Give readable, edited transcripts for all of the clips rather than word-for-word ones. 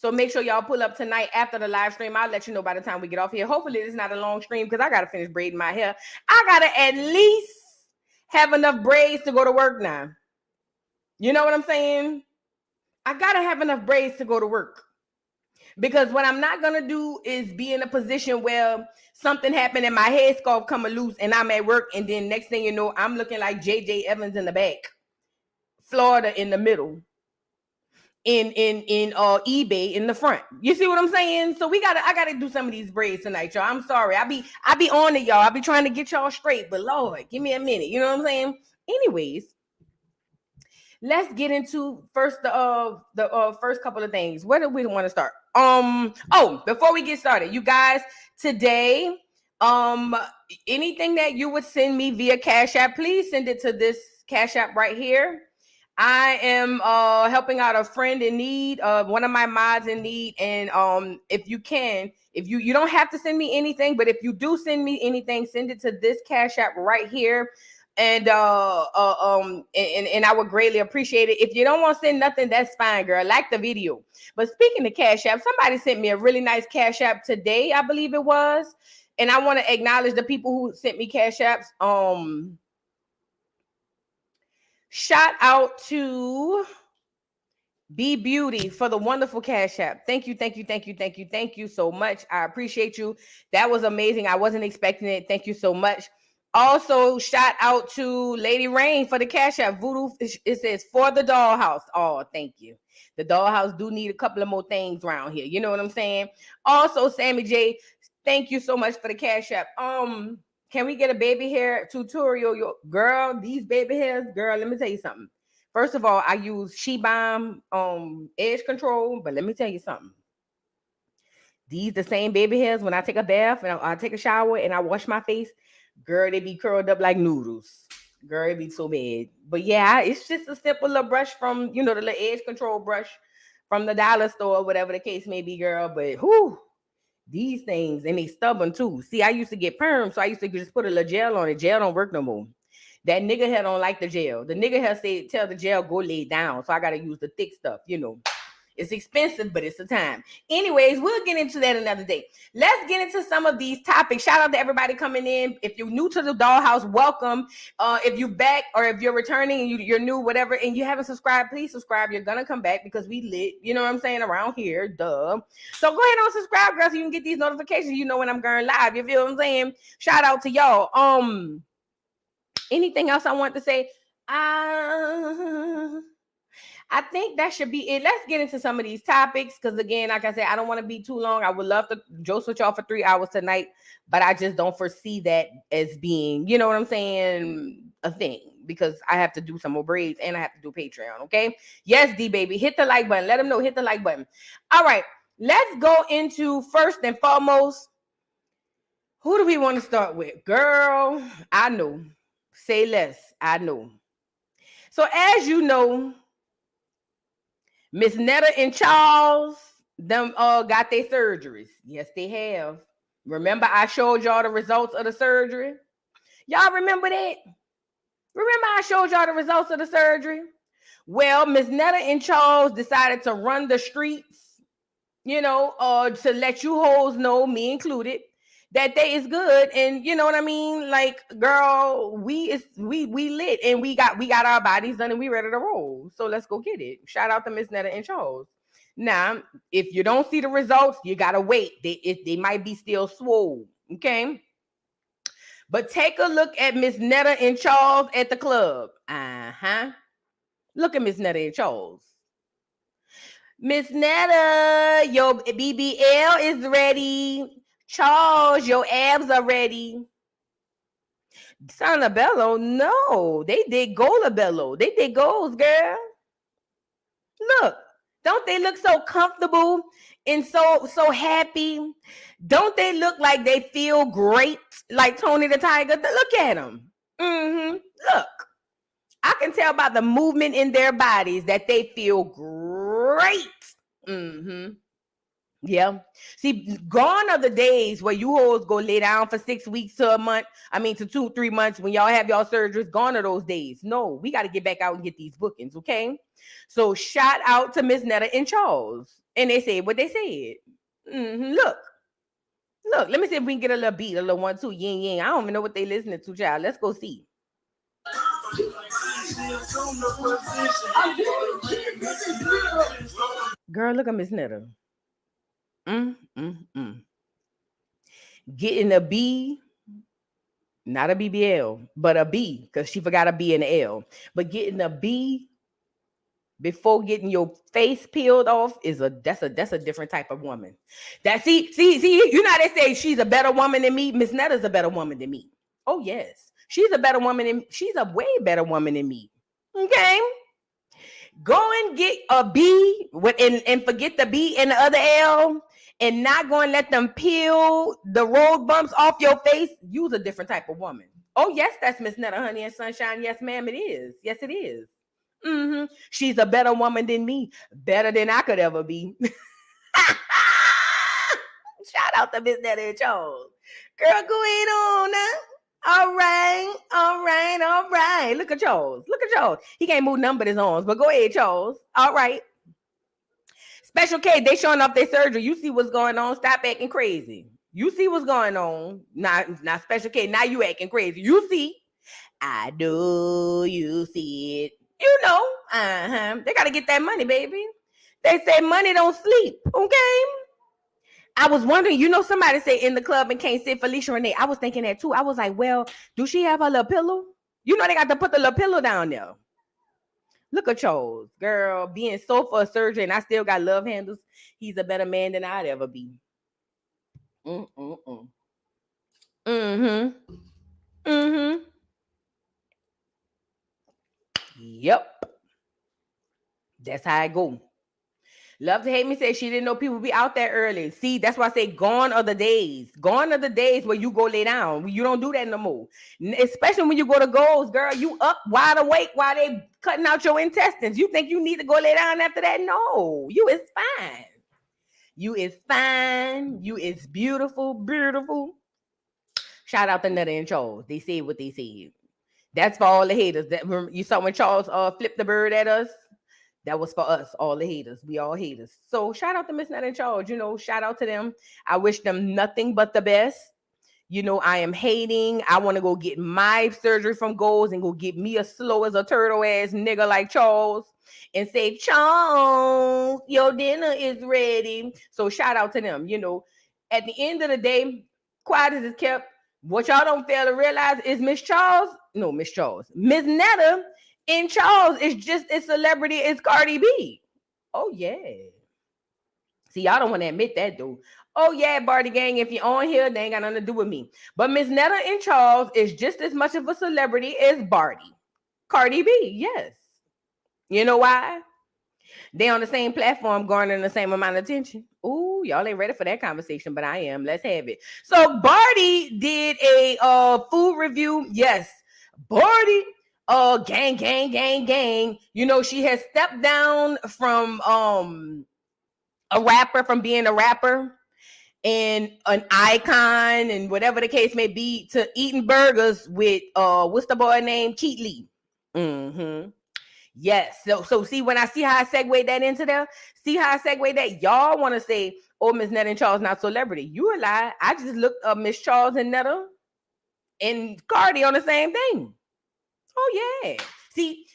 So make sure y'all pull up tonight after the live stream. I'll let you know by the time we get off here. Hopefully it's not a long stream because I got to finish braiding my hair. I got to at least have enough braids to go to work now. You know what I'm saying? I got to have enough braids to go to work. Because what I'm not going to do is be in a position where something happened and my headscarf coming loose and I'm at work. And then next thing you know, I'm looking like J.J. Evans in the back. Florida in the middle. In eBay in the front. You see what I'm saying? So I gotta do some of these braids tonight, y'all. I'm sorry. I be on it, y'all. I be trying to get y'all straight, but Lord, give me a minute. You know what I'm saying? Anyways, let's get into the first couple of things. Where do we want to start? Before we get started, you guys, today, anything that you would send me via Cash App, please send it to this Cash App right here. I am helping out a friend in need, one of my mods in need, and if you don't have to send me anything, but if you do send me anything, send it to this Cash App right here, and I would greatly appreciate it. If you don't want to send nothing, that's fine, girl. Like the video. But speaking of Cash App, somebody sent me a really nice Cash App today, I believe it was, and I want to acknowledge the people who sent me Cash Apps. Shout out to B Beauty for the wonderful Cash App. Thank you so much. I appreciate you. That was amazing. I wasn't expecting it. Thank you so much. Also, shout out to Lady Rain for the Cash App. Voodoo, it says for the dollhouse. Oh, thank you. The dollhouse do need a couple of more things around here. You know what I'm saying? Also, Sammy J, thank you so much for the Cash App. Can we get a baby hair tutorial? Girl, these baby hairs, girl, let me tell you something. First of all, I use She Balm edge control, but let me tell you something. These the same baby hairs when I take a bath and I take a shower and I wash my face, girl, they be curled up like noodles. Girl, it be so bad. But yeah, it's just a simple little brush from, the little edge control brush from the dollar store, whatever the case may be, girl. But these things, and they stubborn too. See, I used to get perm, so I used to just put a little gel on it. Gel don't work no more. That nigga hair don't like the gel. The nigga hair say, tell the gel, go lay down. So I got to use the thick stuff, It's expensive, but it's the time. Anyways, we'll get into that another day. Let's get into some of these topics. Shout out to everybody coming in. If you're new to the Dollhouse, welcome. If you're back or if you're returning and you're new, whatever, and you haven't subscribed, please subscribe. You're going to come back because we lit, you know what I'm saying, around here, duh. So go ahead and subscribe, girl, so you can get these notifications. You know when I'm going live. You feel what I'm saying? Shout out to y'all. Anything else I want to say? I think that should be it. Let's get into some of these topics because, again, like I said, I don't want to be too long. I would love to joke with y'all for 3 hours tonight, but I just don't foresee that as being, you know what I'm saying, a thing because I have to do some more braids and I have to do Patreon, okay? Yes, D-Baby, hit the like button. Let them know, hit the like button. All right, let's go into first and foremost, who do we want to start with? Girl, I know. Say less, I know. So as you know, Miss Netta and Charles, them got their surgeries. Yes, they have. Remember, I showed y'all the results of the surgery. Y'all remember that? Remember I showed y'all the results of the surgery? Well, Miss Netta and Charles decided to run the streets, to let you hoes know, me included, that they is good. And you know what I mean? Like, girl, we lit and we got our bodies done and we ready to roll. So let's go get it. Shout out to Miss Netta and Charles. Now, if you don't see the results, you gotta wait. They might be still swole. Okay. But take a look at Miss Netta and Charles at the club. Look at Miss Netta and Charles. Miss Netta, your BBL is ready. Charles, your abs are ready. Sanabello, no. They did Golabello. They did goals, girl. Look, don't they look so comfortable and so happy? Don't they look like they feel great, like Tony the Tiger? Look at them. Look, I can tell by the movement in their bodies that they feel great. Yeah. See, gone are the days where you hoes go lay down for 6 weeks to a month. I mean, to 2, 3 months when y'all have y'all surgeries. Gone are those days. No, we got to get back out and get these bookings, okay? So shout out to Miss Netta and Charles. And they said what they said. Look, let me see if we can get a little beat, a little 1, 2, yin, yin. I don't even know what they listening to, child. Let's go see. Girl, look at Miss Netta. Getting a B, not a BBL, but a B, because she forgot a B and an L. But getting a B before getting your face peeled off that's a different type of woman. That see, you know how they say she's a better woman than me. Miss Netta's a better woman than me. Oh yes, she's a better woman than she's a way better woman than me. Okay, go and get a B and forget the B and the other L, and not going to let them peel the road bumps off your face. Use a different type of woman. Oh yes, that's Miss Netta, honey and sunshine. Yes, ma'am, it is. Yes, it is. She's a better woman than me, better than I could ever be. Shout out to Miss Netta and Charles. Girl, go ahead on now. All right. Look at Charles. He can't move none but his arms, but go ahead, Charles. All right. Special K, they showing off their surgery. You see what's going on. Stop acting crazy. You see what's going on. Not Special K. Now you acting crazy. You see. I do. You see it. You know, they got to get that money, baby. They say money don't sleep, okay? I was wondering, somebody say in the club and can't sit Felicia Renee. I was thinking that too. I was like, well, do she have a little pillow? They got to put the little pillow down there. Look at Charles, girl, being so for a surgery and I still got love handles. He's a better man than I'd ever be. Yep. That's how I go. Love to hate me say she didn't know people be out there early. See, that's why I say gone are the days. Gone are the days where you go lay down. You don't do that no more. Especially when you go to goals, girl. You up wide awake while they cutting out your intestines. You think you need to go lay down after that? No, you is fine. You is fine. You is beautiful, beautiful. Shout out to Netta and Charles. They said what they said. That's for all the haters. You saw when Charles flipped the bird at us? That was for us, all the haters. We all haters. So shout out to Miss Netta and Charles. Shout out to them. I wish them nothing but the best. I am hating. I want to go get my surgery from Goals and go get me a slow as a turtle ass nigga like Charles and say, Charles, your dinner is ready. So shout out to them. At the end of the day, quiet as it's kept. What y'all don't fail to realize is Miss Netta and Charles is just as celebrity as Cardi B. Oh, yeah. See, y'all don't want to admit that, though. Oh, yeah, Barty Gang, if you're on here, they ain't got nothing to do with me. But Miss Netta and Charles is just as much of a celebrity as Barty. Cardi B, yes. You know why? They on the same platform garnering the same amount of attention. Ooh, y'all ain't ready for that conversation, but I am. Let's have it. So Barty did a food review. Yes, Barty. Gang. She has stepped down from a rapper, from being a rapper and an icon and whatever the case may be, to eating burgers with what's the boy name? Keith Lee. Yes. So see, when I see how I segue that into there, y'all want to say, oh, Miss Netta and Charles not celebrity. You a lie. I just looked up Miss Charles and Netta and Cardi on the same thing. Oh yeah. See,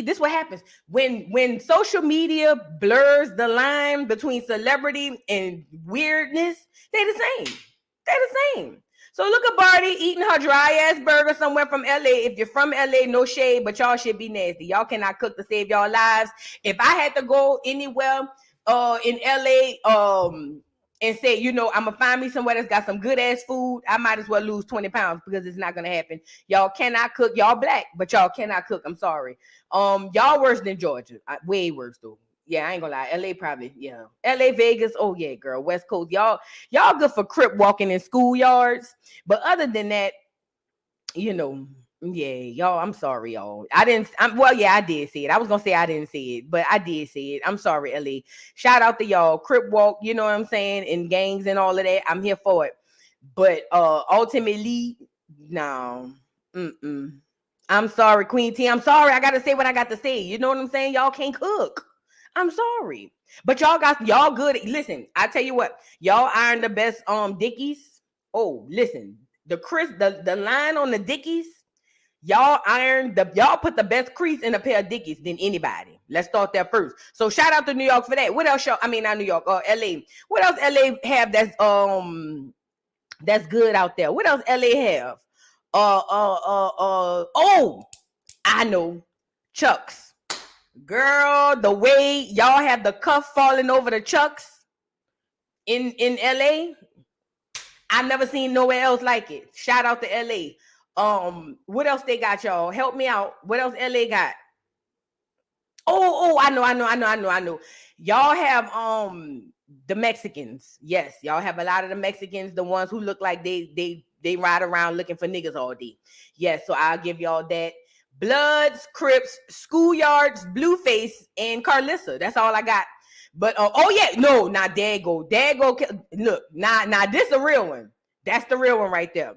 this what happens when social media blurs the line between celebrity and weirdness. They the same. So look at Barty eating her dry ass burger somewhere from LA. If you're from LA, no shade, but y'all should be nasty. Y'all cannot cook to save y'all lives. If I had to go anywhere in LA and say, I'm gonna find me somewhere that's got some good ass food, I might as well lose 20 pounds because it's not gonna happen. Y'all cannot cook. Y'all black, but y'all cannot cook. I'm sorry. Y'all worse than Georgia. Way worse though. Yeah, I ain't gonna lie. LA probably, yeah. LA, Vegas, oh yeah, girl. West Coast, y'all good for crip walking in schoolyards. But other than that, Yeah, y'all. I'm sorry, y'all. Yeah, I did say it. I was gonna say I didn't say it, but I did say it. I'm sorry, LA. Shout out to y'all. Crip walk, you know what I'm saying, and gangs and all of that. I'm here for it. But ultimately, no. I'm sorry, Queen T. I'm sorry. I gotta say what I got to say. You know what I'm saying? Y'all can't cook. I'm sorry. But y'all good. Listen, I tell you what, y'all iron the best Dickies. Oh, listen, the line on the Dickies. Y'all put the best crease in a pair of Dickies than anybody. Let's start there first. So shout out to New York for that. What else? Not New York, LA. What else LA have that's good out there? What else LA have? Oh, I know. Chucks. Girl, the way y'all have the cuff falling over the Chucks in LA, I've never seen nowhere else like it. Shout out to LA. What else they got, y'all? Help me out. What else LA got? I know. Y'all have the Mexicans. Yes, y'all have a lot of the Mexicans, the ones who look like they ride around looking for niggas all day. Yes, so I'll give y'all that. Bloods, Crips, Schoolyards, Blueface, and Carlissa. That's all I got. But Dago. Look, this a real one. That's the real one right there.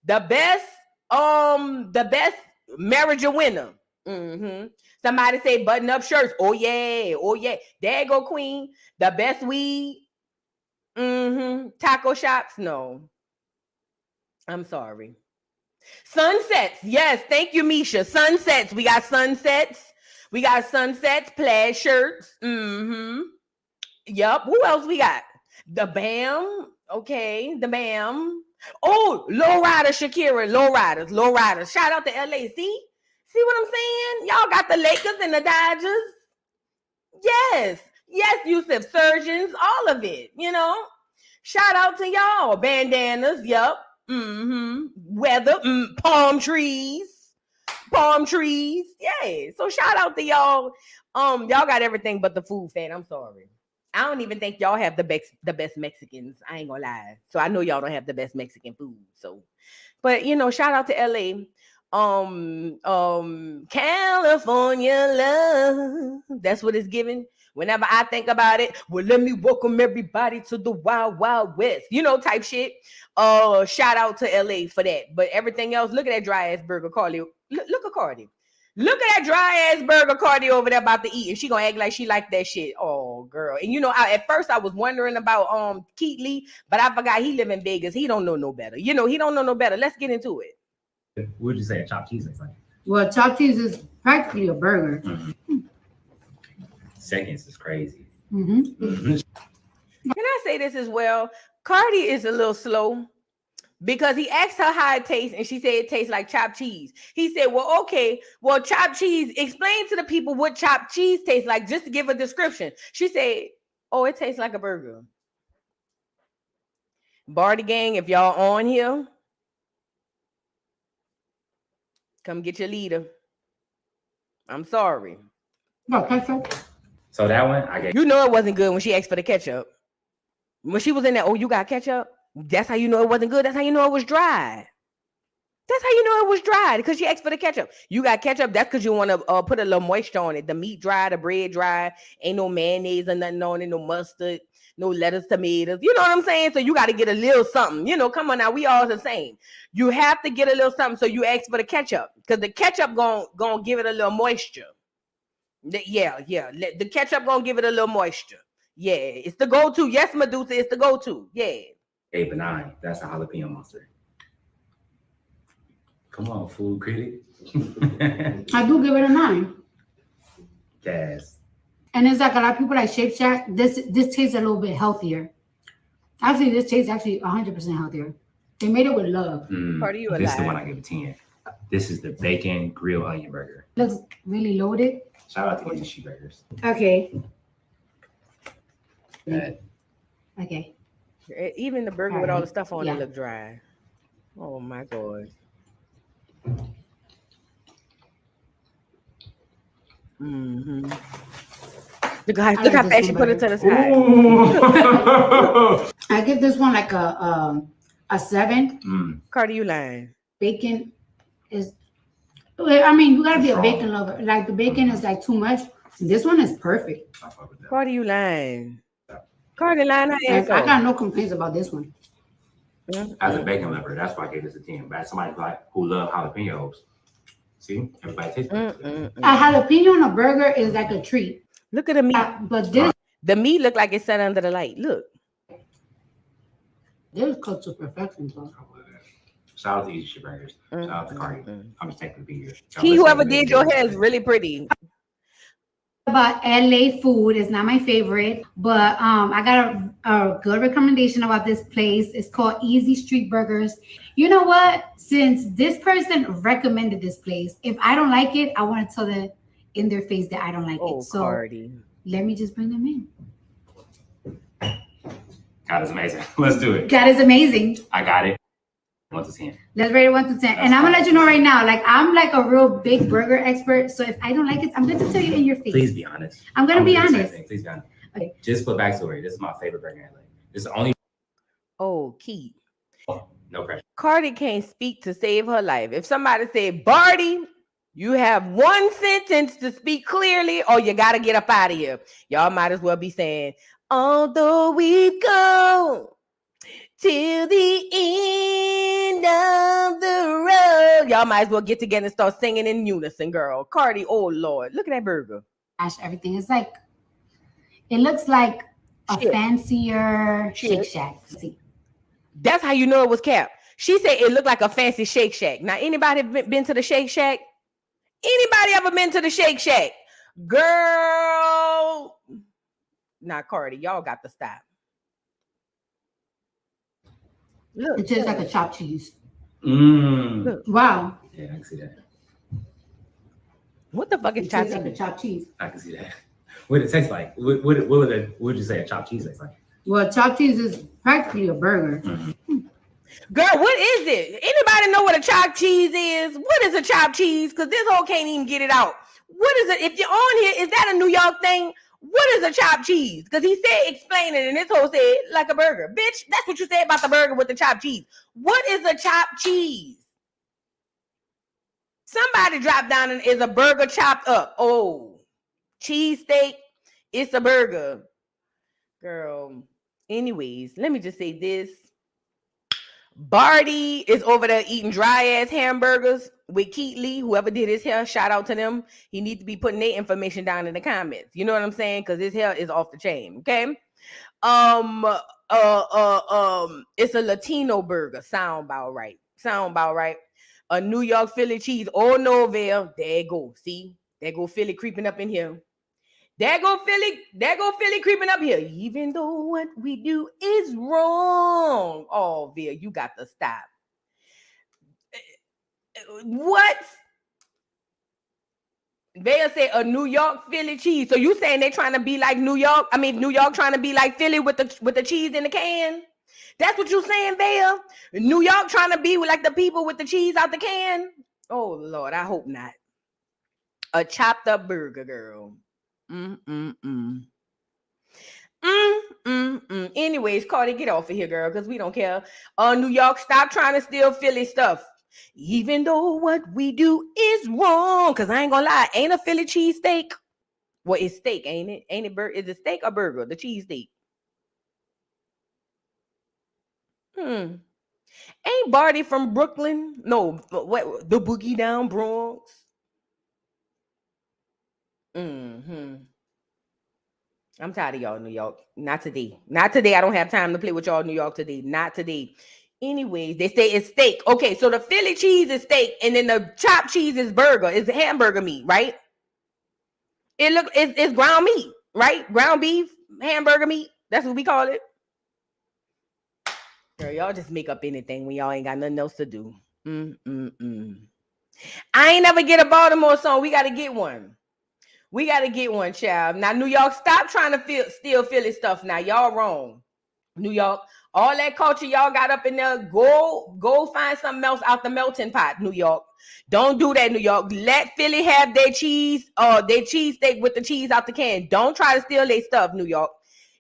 The best marriage a winner. Somebody say button up shirts. Oh yeah. There go Queen. The best weed. Taco shops. No. I'm sorry. Sunsets. Yes, thank you, Misha. Sunsets. We got sunsets. Plaid shirts. Yup. Who else we got? The BAM. Okay, the BAM. Oh, lowrider Shakira. Lowriders. Shout out to LA. See what I'm saying? Y'all got the Lakers and the Dodgers. Yes, Yusuf, Surgeons, all of it. You know. Shout out to y'all. Bandanas. Yup. Weather. Palm trees. Yeah. So shout out to y'all. Y'all got everything but the food, fan. I'm sorry. I don't even think y'all have the best Mexicans. I ain't gonna lie. So I know y'all don't have the best Mexican food. So, but shout out to LA. California love. That's what it's giving. Whenever I think about it, well, let me welcome everybody to the Wild Wild West. Type shit. Shout out to LA for that. But everything else, look at that dry ass burger, Carly. Look at Cardi. Look at that dry ass burger Cardi over there about to eat, and she gonna act like she like that shit. Oh, girl. And at first I was wondering about Keith Lee, but I forgot he live in Vegas. He don't know no better. He don't know no better. Let's get into it. What would you say a chopped cheese is like? Well, chopped cheese is practically a burger. Seconds is crazy. Can I say this as well? Cardi is a little slow. Because he asked her how it tastes, and she said it tastes like chopped cheese. He said, well, okay, well, chopped cheese, explain to the people what chopped cheese tastes like, just to give a description. She said, oh, it tastes like a burger. Barty gang, if y'all on here, come get your leader. I'm sorry. No, ketchup. So that one, I guess. It wasn't good when she asked for the ketchup. When she was in there, oh, you got ketchup? That's how you know it wasn't good. That's how you know it was dry. Because she asked for the ketchup. You got ketchup. That's because you want to put a little moisture on it. The meat dry, the bread dry. Ain't no mayonnaise or nothing on it. No mustard, no lettuce, tomatoes. You know what I'm saying? So you got to get a little something. Come on now. We all the same. You have to get a little something. So you ask for the ketchup because the ketchup gonna give it a little moisture. Yeah. The ketchup gonna give it a little moisture. Yeah, it's the go-to. Yes, Medusa, it's the go-to. Yeah. 8 but 9. That's a jalapeno monster. Come on, food critic. I do give it a 9. Yes. And it's like a lot of people like Shake Shack. This tastes a little bit healthier. Actually, this tastes 100% healthier. They made it with love. This is the one I give a 10. This is the bacon grilled onion burger. Looks really loaded. Shout out to Industry Burgers. Okay. Good. Okay. Even the burger with all the stuff on it look dry. Oh my God. Look how fast she put it to the side. I give this one like a 7. Cardi, you lying. Bacon is I mean, you gotta be a Strong. bacon lover. Like the bacon is like too much. This one is perfect. I fuck with that. Cardi, you lying. Cardi lying her ass I off. got no complaints about this one. As a bacon lover, that's why I gave this a 10. But as somebody who love jalapenos, see, everybody tastes it. A jalapeno on a burger is like a treat. Look at the meat. But this The meat look like it's set under the light. Look. is cooked to perfection, bro. Shout out to Easy Shit Burgers. Shout out to Cardi. I'm just thankful to be here. Whoever did your hair is really pretty. About LA food is not my favorite, but I got a good recommendation about this place. It's called Easy Street Burgers. You know what? Since this person recommended this place, if I don't like it, I want to tell them in their face that I don't like it. So Cardi. let me just bring them in. God is amazing. Let's do it. God is amazing. I got it. 1 to 10. Let's rate it 1 to 10. And I'm gonna let you know right now, like I'm like a real big burger expert. So if I don't like it, I'm going to tell you in your face. Please be honest. I'm gonna be honest. Please be honest. Okay. Just for backstory, this is my favorite burger in LA. This is the only. Oh, Keith. No pressure. Cardi can't speak to save her life. If somebody said, Barty, you have one sentence to speak clearly, or you got to get up out of here. Y'all might as well be saying, although we've gone till the end of the road. Y'all might as well get together and start singing in unison, girl. Cardi, oh Lord, look at that burger. Gosh, everything is like, it looks like a Shit. fancier Shit. Shake Shack. See, That's how you know it was Cap. She said it looked like a fancy Shake Shack. Now, anybody been to the Shake Shack? Anybody ever been to the Shake Shack? Girl. Not Cardi. Y'all got to stop. Look. it tastes like a chopped cheese. Look. Wow, Yeah, I can see that. What the fuck is it chopped tastes like a cheese? chopped cheese. I can see that. What it tastes like? What would you say a chopped cheese tastes like? Well, chopped cheese is practically a burger. Girl, what is it? Anybody know what a chopped cheese is? What is a chopped cheese? Because this whole can't even get it out. What is it? If you're on here, is that a New York thing? What is a chopped cheese? Because he said explain it, and this whole said like a burger. Bitch, that's what you said about the burger with the chopped cheese. What is a chopped cheese? Somebody dropped down and is a burger chopped up. Oh, cheesesteak, it's a burger. Girl, anyways, let me just say this. Barty is over there eating dry ass hamburgers with Keith Lee. Whoever did his hair, shout out to them. He needs to be putting their information down in the comments. You know what I'm saying? Because his hair is off the chain. Okay. It's a Latino burger. Sound about right. A New York Philly cheese. Oh no, Vale. There you go. See, there go Philly creeping up in here. There go Philly creeping up here. Even though what we do is wrong. Oh, Via, you got to stop. What? They'll say a New York Philly cheese. So you saying they're trying to be like New York? I mean, New York trying to be like Philly with the cheese in the can? That's what you saying, Vale? New York trying to be like the people with the cheese out the can? Oh, Lord, I hope not. A chopped up burger, girl. Anyways, Cardi, get off of here, girl, because we don't care. New York, stop trying to steal Philly stuff. Even though what we do is wrong, because I ain't gonna lie, ain't a Philly cheesesteak. Well, it's steak, ain't it? Ain't it is it steak or burger? The cheesesteak. Ain't Barty from Brooklyn? No, what the Boogie Down Bronx? I'm tired of y'all, New York. Not today. Not today. I don't have time to play with y'all, New York, today. Not today. Anyways, they say it's steak. Okay, so the Philly cheese is steak, and then the chopped cheese is burger. It's hamburger meat, right? It's ground meat, right? Ground beef, hamburger meat. That's what we call it. Girl, y'all just make up anything when y'all ain't got nothing else to do. I ain't never get a Baltimore song. We got to get one. We got to get one, child. Now, New York, stop trying to steal Philly stuff now. Y'all wrong. New York, all that culture y'all got up in there, go find something else out the melting pot, New York. Don't do that, New York. Let Philly have their cheese, their cheesesteak with the cheese out the can. Don't try to steal their stuff, New York.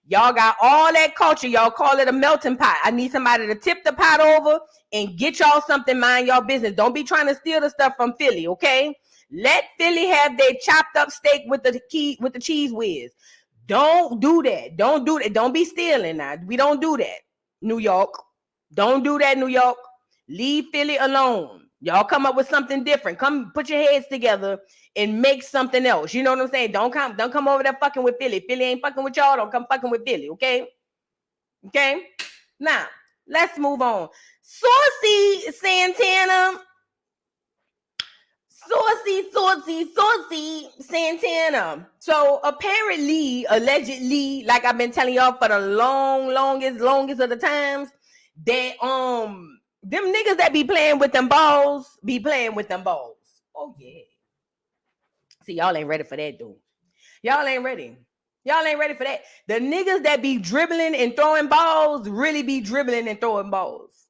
Y'all got all that culture. Y'all call it a melting pot. I need somebody to tip the pot over and get y'all something, mind y'all business. Don't be trying to steal the stuff from Philly, okay? Let Philly have their chopped up steak with the cheese whiz. Don't do that. Don't do that. Don't be stealing now. We don't do that, New York. Don't do that, New York. Leave Philly alone. Y'all come up with something different. Come put your heads together and make something else. You know what I'm saying? Don't come over there fucking with Philly. Philly ain't fucking with y'all. Don't come fucking with Philly, okay? Okay? Now, let's move on. Saucy Santana. Saucy Santana. So apparently, allegedly, like I've been telling y'all for the longest of the times, that them niggas that be playing with them balls be playing with them balls. Oh yeah. See, y'all ain't ready for that, dude. Y'all ain't ready. Y'all ain't ready for that. The niggas that be dribbling and throwing balls really be dribbling and throwing balls.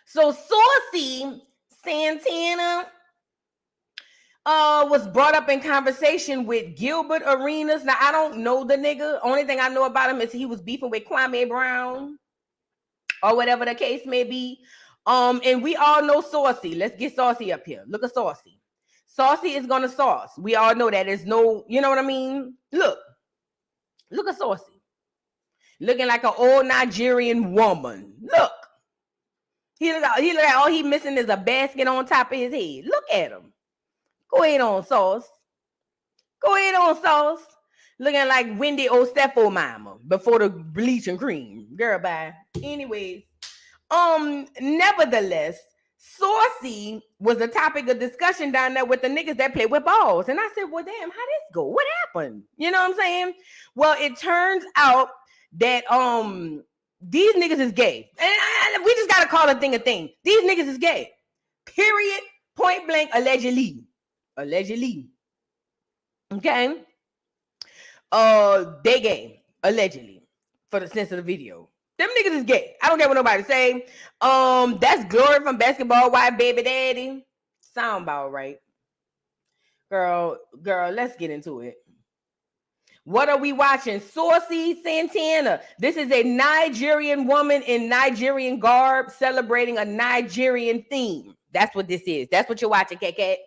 So Saucy Santana was brought up in conversation with Gilbert Arenas. Now, I don't know the nigga. Only thing I know about him is he was beefing with Kwame Brown or whatever the case may be. And we all know Saucy. Let's get Saucy up here. Look at Saucy. Saucy is gonna sauce. We all know that. There's no, you know what I mean? Look at Saucy. Looking like an old Nigerian woman. Look. He look like all he missing is a basket on top of his head. Look at him. Go ahead on, Sauce. Looking like Wendy Ostefo mama before the bleach and cream. Girl, bye. Anyways, nevertheless, Saucy was the topic of discussion down there with the niggas that play with balls. And I said, well, damn, how this go? What happened? You know what I'm saying? Well, it turns out that these niggas is gay. And we just gotta call a thing a thing. These niggas is gay. Period. Point blank, allegedly. Okay. They gay, allegedly, for the sense of the video. Them niggas is gay. I don't care what nobody say. That's Glory from Basketball Wife Baby Daddy. Sound about right. Girl, let's get into it. What are we watching? Saucy Santana. This is a Nigerian woman in Nigerian garb celebrating a Nigerian theme. That's what this is. That's what you're watching, Cat.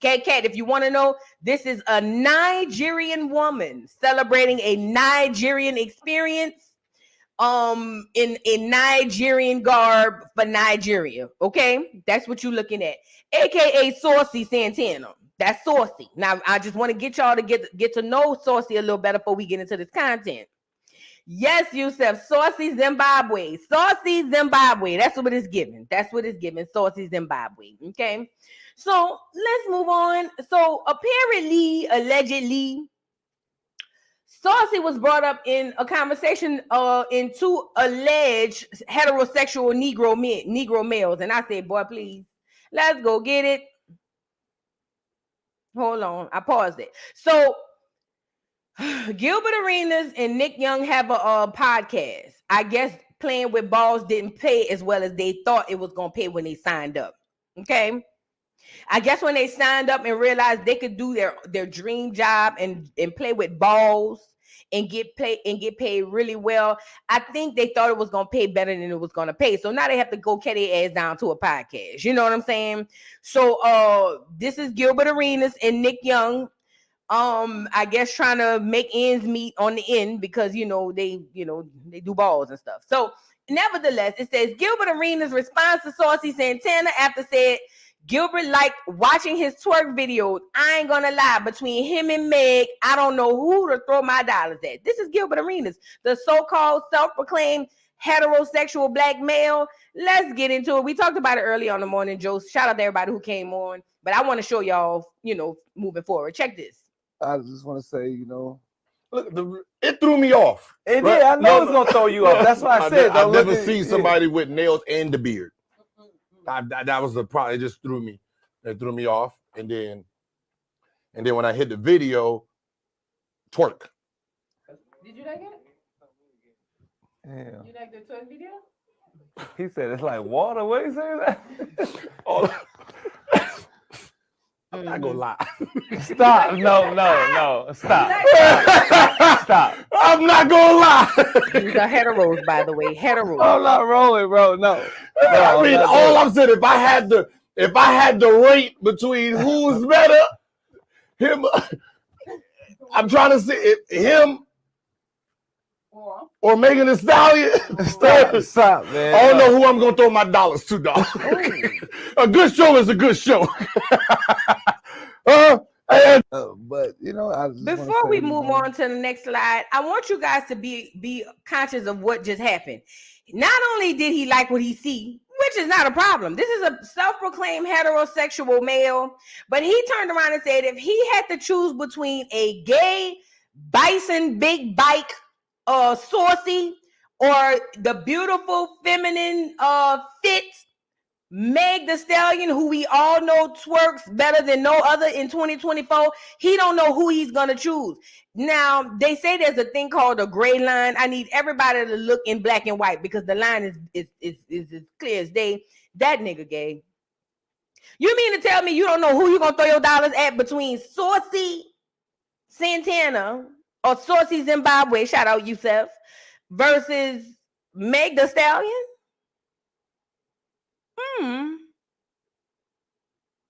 If you want to know, this is a Nigerian woman celebrating a Nigerian experience in Nigerian garb for Nigeria. Okay? That's what you're looking at. AKA Saucy Santana. That's Saucy. Now, I just want to get y'all to get to know Saucy a little better before we get into this content. Yes, Yusuf, Saucy Zimbabwe. Saucy Zimbabwe. That's what it's giving. Saucy Zimbabwe. Okay? So, let's move on. So, apparently, allegedly, Saucy was brought up in a conversation in two alleged heterosexual Negro males. And I said, boy, please, let's go get it. Hold on. I paused it. So, Gilbert Arenas and Nick Young have a podcast. I guess playing with balls didn't pay as well as they thought it was going to pay when they signed up. Okay? I guess when they signed up and realized they could do their dream job and play with balls and get paid really well, I think they thought it was going to pay better than it was going to pay. So now they have to go carry their ass down to a podcast. You know what I'm saying? So this is Gilbert Arenas and Nick Young. I guess trying to make ends meet on the end because they do balls and stuff. So nevertheless, it says Gilbert Arenas' response to Saucy Santana after said Gilbert liked watching his twerk videos. I ain't gonna lie, between him and Meg, I don't know who to throw my dollars at. This is Gilbert Arenas, the so-called self-proclaimed heterosexual black male. Let's get into it. We talked about it early on the morning, Joe. Shout out to everybody who came on, but I want to show y'all, moving forward. Check this. I just want to say, look, it threw me off. It did. I know it's gonna throw you off. That's why I said. I've never seen somebody with nails and the beard. That was the problem. It just threw me. It threw me off, and then when I hit the video, twerk. Did you like it? Yeah. You like the twerk video? He said it's like water. What he say that? I'm not gonna lie. Stop. No. Stop. Stop. I'm not gonna lie. These are heteros, by the way. Heteros. I'm not rolling, bro. No. I mean, all I'm saying, if I had the rate between who's better, him, I'm trying to see if him or Megan Thee Stallion. Stop, man. I don't know who I'm gonna throw my dollars to, dog. A good show is a good show. But you know, I just Before we move on to the next slide, I want you guys to be conscious of what just happened. Not only did he like what he see, which is not a problem. This is a self-proclaimed heterosexual male, but he turned around and said if he had to choose between a gay bison big bike Saucy or the beautiful feminine fit Meg Thee Stallion, who we all know twerks better than no other in 2024, he don't know who he's gonna choose. Now they say there's a thing called a gray line. I need everybody to look in black and white because the line is as clear as day. That nigga gay. You mean to tell me you don't know who you gonna throw your dollars at between Saucy Santana or Saucy Zimbabwe, shout out Youssef, versus Meg Thee Stallion?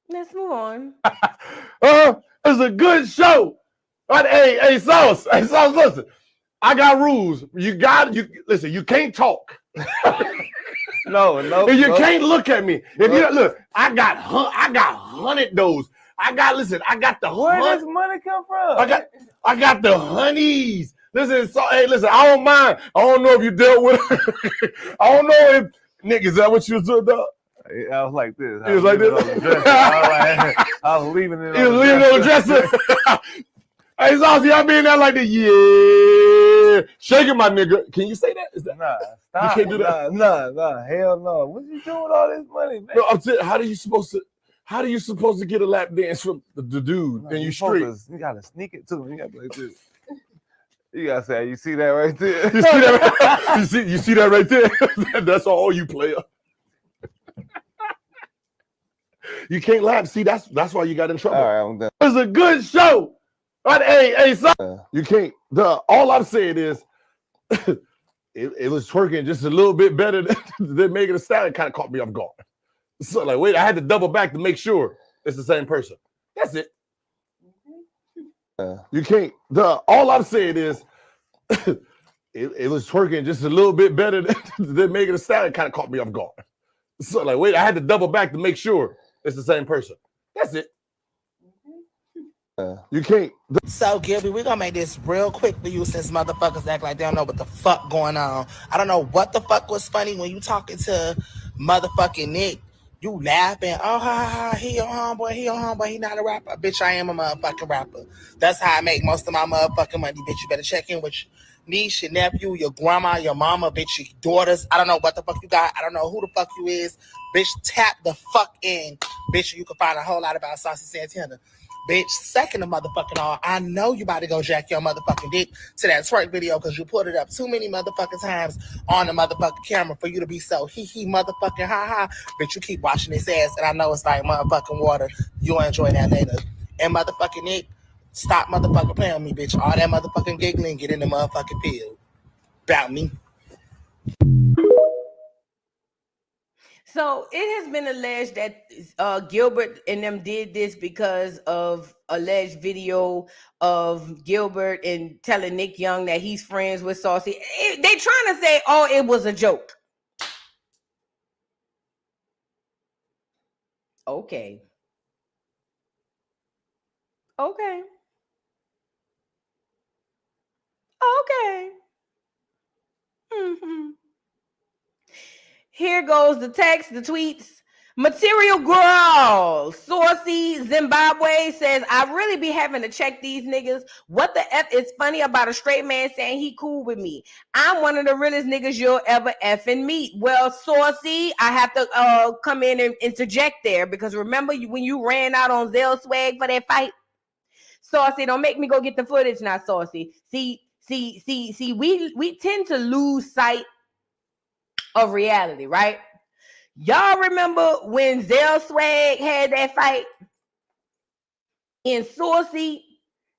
Let's move on. It's a good show. But hey, Sauce, listen. I got rules. You listen, you can't talk. No. And you can't look at me. If you look, I got 100 those. I got the Where does money come from? I got the honeys. Listen, listen, I don't mind. I don't know if you dealt with it. I don't know if Nick, is that what you was doing, dog? I was like this. He was like this. I was leaving it. He was leaving it on the dresser. Hey, Saucy, I mean that like the yeah, shaking my nigga. Can you say that? Is that nah? Stop. You can't do that. Nah. Hell no. What you doing with all this money, man? No, I'm saying, how are you supposed to get a lap dance from the dude and you straight? You gotta sneak it to him. You gotta be like this. You gotta say, you see that right there? You see that? You see that right there? That's all you player. You can't laugh. See, that's why you got in trouble. All right, I'm done. It's a good show. But hey, son, you can't. All I'm saying is, it was twerking just a little bit better than Megan Thee Stallion. Kind of caught me off guard. So like, wait, I had to double back to make sure it's the same person. That's it. You can't. All I'm saying is, it was twerking just a little bit better than Megan Thee Stallion. Kind of caught me off guard. So like, wait, I had to double back to make sure it's the same person. That's it. You can't. So, Gilby, we're gonna make this real quick for you since motherfuckers act like they don't know what the fuck going on. I don't know what the fuck was funny when you talking to motherfucking Nick. You laughing, oh, ha, he your homeboy, he not a rapper. Bitch, I am a motherfucking rapper. That's how I make most of my motherfucking money, bitch. You better check in with niece, your nephew, your grandma, your mama, bitch, your daughters. I don't know what the fuck you got. I don't know who the fuck you is. Bitch, tap the fuck in. Bitch, you can find a whole lot about Saucy Santana. Bitch, second of motherfucking all, I know you about to go jack your motherfucking dick to that twerk video because you put it up too many motherfucking times on the motherfucking camera for you to be so hee motherfucking ha. Bitch, you keep washing this ass and I know it's like motherfucking water. You'll enjoy that later. And motherfucking Nick, stop motherfucking playing with me, bitch. All that motherfucking giggling, get in the motherfucking field. About me. So it has been alleged that Gilbert and them did this because of alleged video of Gilbert and telling Nick Young that he's friends with Saucy. They trying to say, oh, it was a joke. Okay. Mm-hmm. Here goes the text, the tweets. Material Girl, Saucy Zimbabwe says, I really be having to check these niggas. What the F is funny about a straight man saying he cool with me? I'm one of the realest niggas you'll ever effing meet. Well, Saucy, I have to come in and interject there because remember when you ran out on Zell Swag for that fight? Saucy, don't make me go get the footage now, Saucy. See, we tend to lose sight of reality, right? Y'all remember when Zell Swag had that fight And Saucy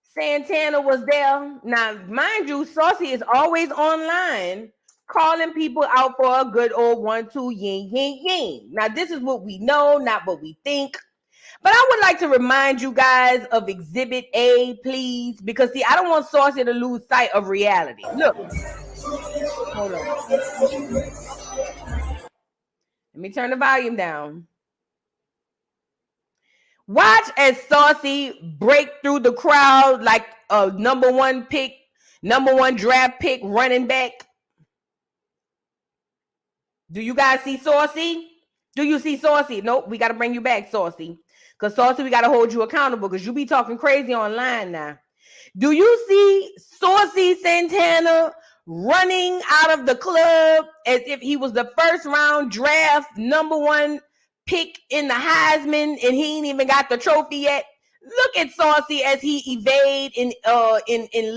Santana was there. Now, mind you, Saucy is always online calling people out for a good old 1-2 yin yin yin. Now, this is what we know, not what we think. But I would like to remind you guys of Exhibit A, please, because see, I don't want Saucy to lose sight of reality. Look. Hold on. Let me turn the volume down. Watch as Saucy break through the crowd like a number one draft pick running back. Do you guys see Saucy? Do you see Saucy? Nope, we got to bring you back, Saucy. Because Saucy, we got to hold you accountable because you be talking crazy online now. Do you see Saucy Santana running out of the club as if he was the first round draft number one pick in the Heisman and he ain't even got the trophy yet? Look at Saucy as he evade and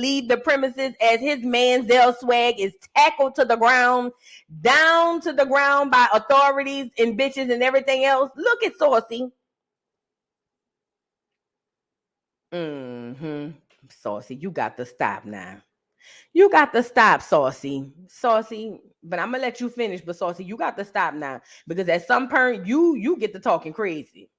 leave the premises as his Manziel swag is tackled to the ground, down to the ground by authorities and bitches and everything else. Look at Saucy. Saucy, you got to stop now. You got to stop, Saucy. Saucy, but I'm gonna let you finish. But Saucy, you got to stop now because at some point you get to talking crazy.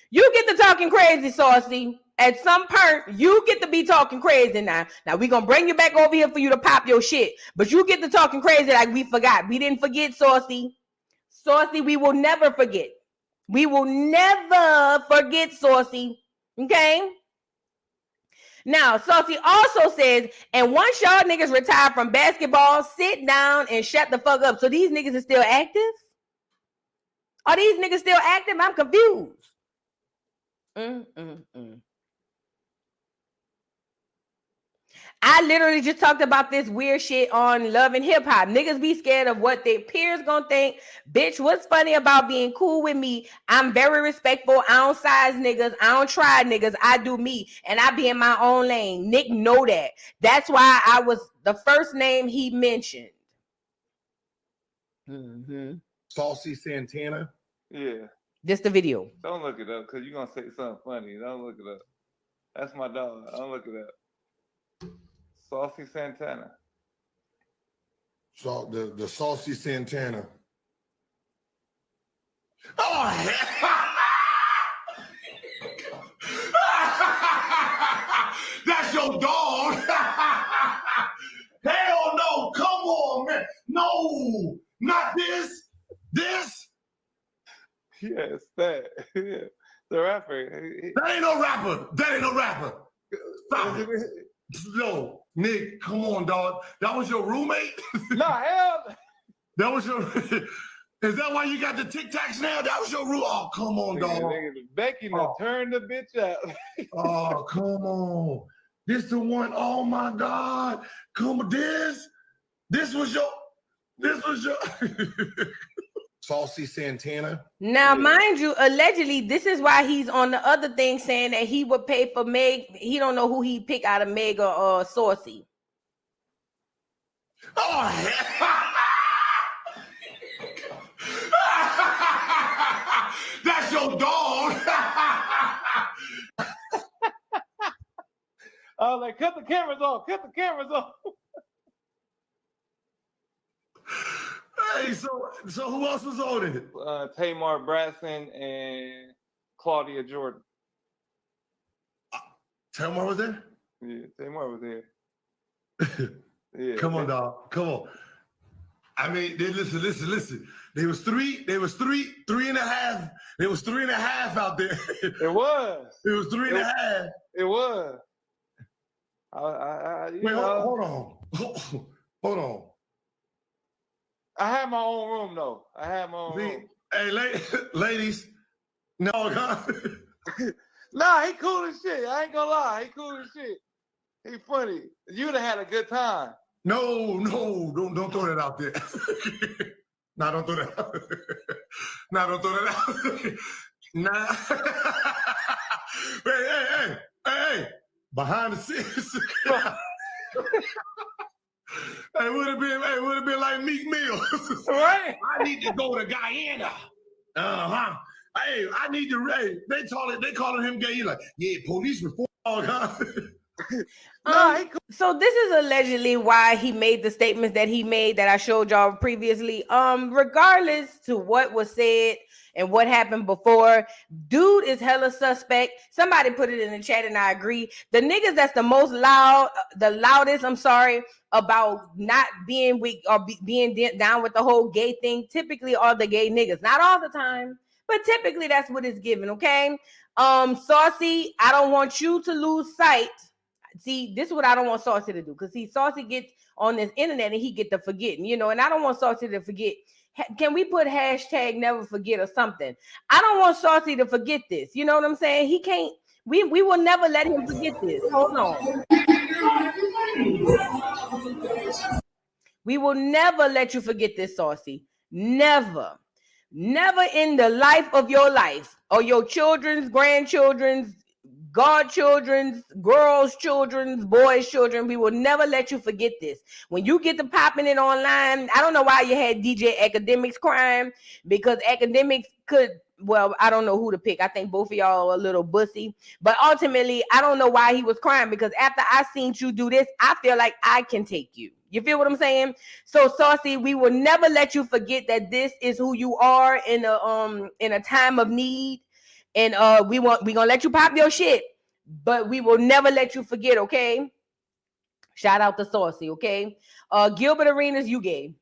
You get to talking crazy, Saucy. At some point, you get to be talking crazy now. Now we're gonna bring you back over here for you to pop your shit. But you get to talking crazy like we forgot. We didn't forget, Saucy. Saucy, we will never forget. We will never forget, Saucy. Okay? Now, Saucy also says, and once y'all niggas retire from basketball, sit down and shut the fuck up. So these niggas are still active? Are these niggas still active? I'm confused. I literally just talked about this weird shit on Love and Hip Hop. Niggas be scared of what their peers gonna think. Bitch, what's funny about being cool with me? I'm very respectful. I don't size niggas. I don't try niggas. I do me. And I be in my own lane. Nick know that. That's why I was the first name he mentioned. Saucy Santana. Yeah. This the video. Don't look it up because you're going to say something funny. Don't look it up. That's my dog. Don't look it up. Saucy Santana. So the Saucy Santana. Oh, that's your dog. Hell no. Come on, man. No, not this. This. Yes, that. Yeah. The rapper. That ain't no rapper. That ain't no rapper. Stop it. No, Nick, come on, dog. That was your roommate? No, hell. That was your... Is that why you got the Tic Tacs now? That was your room? Oh, come on, dog. Becky to turn the bitch out. Oh, come on. This the one. Oh, my God. Come on, this was your... Saucy Santana. Now, mind you, allegedly, this is why he's on the other thing saying that he would pay for Meg. He don't know who he pick out of Meg or Saucy. Oh, that's your dog. I was like, cut the cameras off. Cut the cameras off. Hey, so who else was on it? Tamar Brasson and Claudia Jordan. Tamar was there? Yeah, Tamar was there. Yeah. Come on, dog. Come on. I mean, listen. There was three and a half. There was 3.5 out there. It was. It was 3.5. It was. Wait, hold on. I had my own room though. Room. Hey, ladies. No, Nah, he cool as shit. I ain't gonna lie. He cool as shit. He funny. You'd have had a good time. No, don't throw that out there. Nah, don't throw that out there. Nah, don't throw that out there. Nah. Hey. Behind the scenes. It would have been like Meek Mill. Right. I need to go to Guyana. I Hey, I need to. Hey, they calling him gay. He's like, yeah, police report. Huh? So this is allegedly why he made the statements that he made that I showed y'all previously. Regardless to what was said and what happened before, dude is hella suspect. Somebody put it in the chat and I agree. The niggas that's the most loud, the loudest, about not being weak or being down with the whole gay thing typically are the gay niggas. Not all the time, but typically that's what it's given, okay? Saucy, I don't want you to lose sight. See, this is what I don't want Saucy to do. Because see, Saucy gets on this internet and he get to forgetting, and I don't want Saucy to forget. Can we put hashtag never forget or something? I don't want Saucy to forget this. You know what I'm saying? He can't, we will never let him forget this. Hold on. We will never let you forget this, Saucy. Never. Never in the life of your life or your children's, grandchildren's, godchildren's, girls' children's, boys' children. We will never let you forget this. When you get to popping it online, I don't know why you had DJ Academics crying, because Academics could, well, I don't know who to pick. I think both of y'all are a little bussy. But ultimately, I don't know why he was crying, because after I seen you do this, I feel like I can take you. You feel what I'm saying? So, Saucy, we will never let you forget that this is who you are in a time of need. And we gonna let you pop your shit, but we will never let you forget, okay? Shout out to Saucy, okay? Gilbert Arenas, you gay.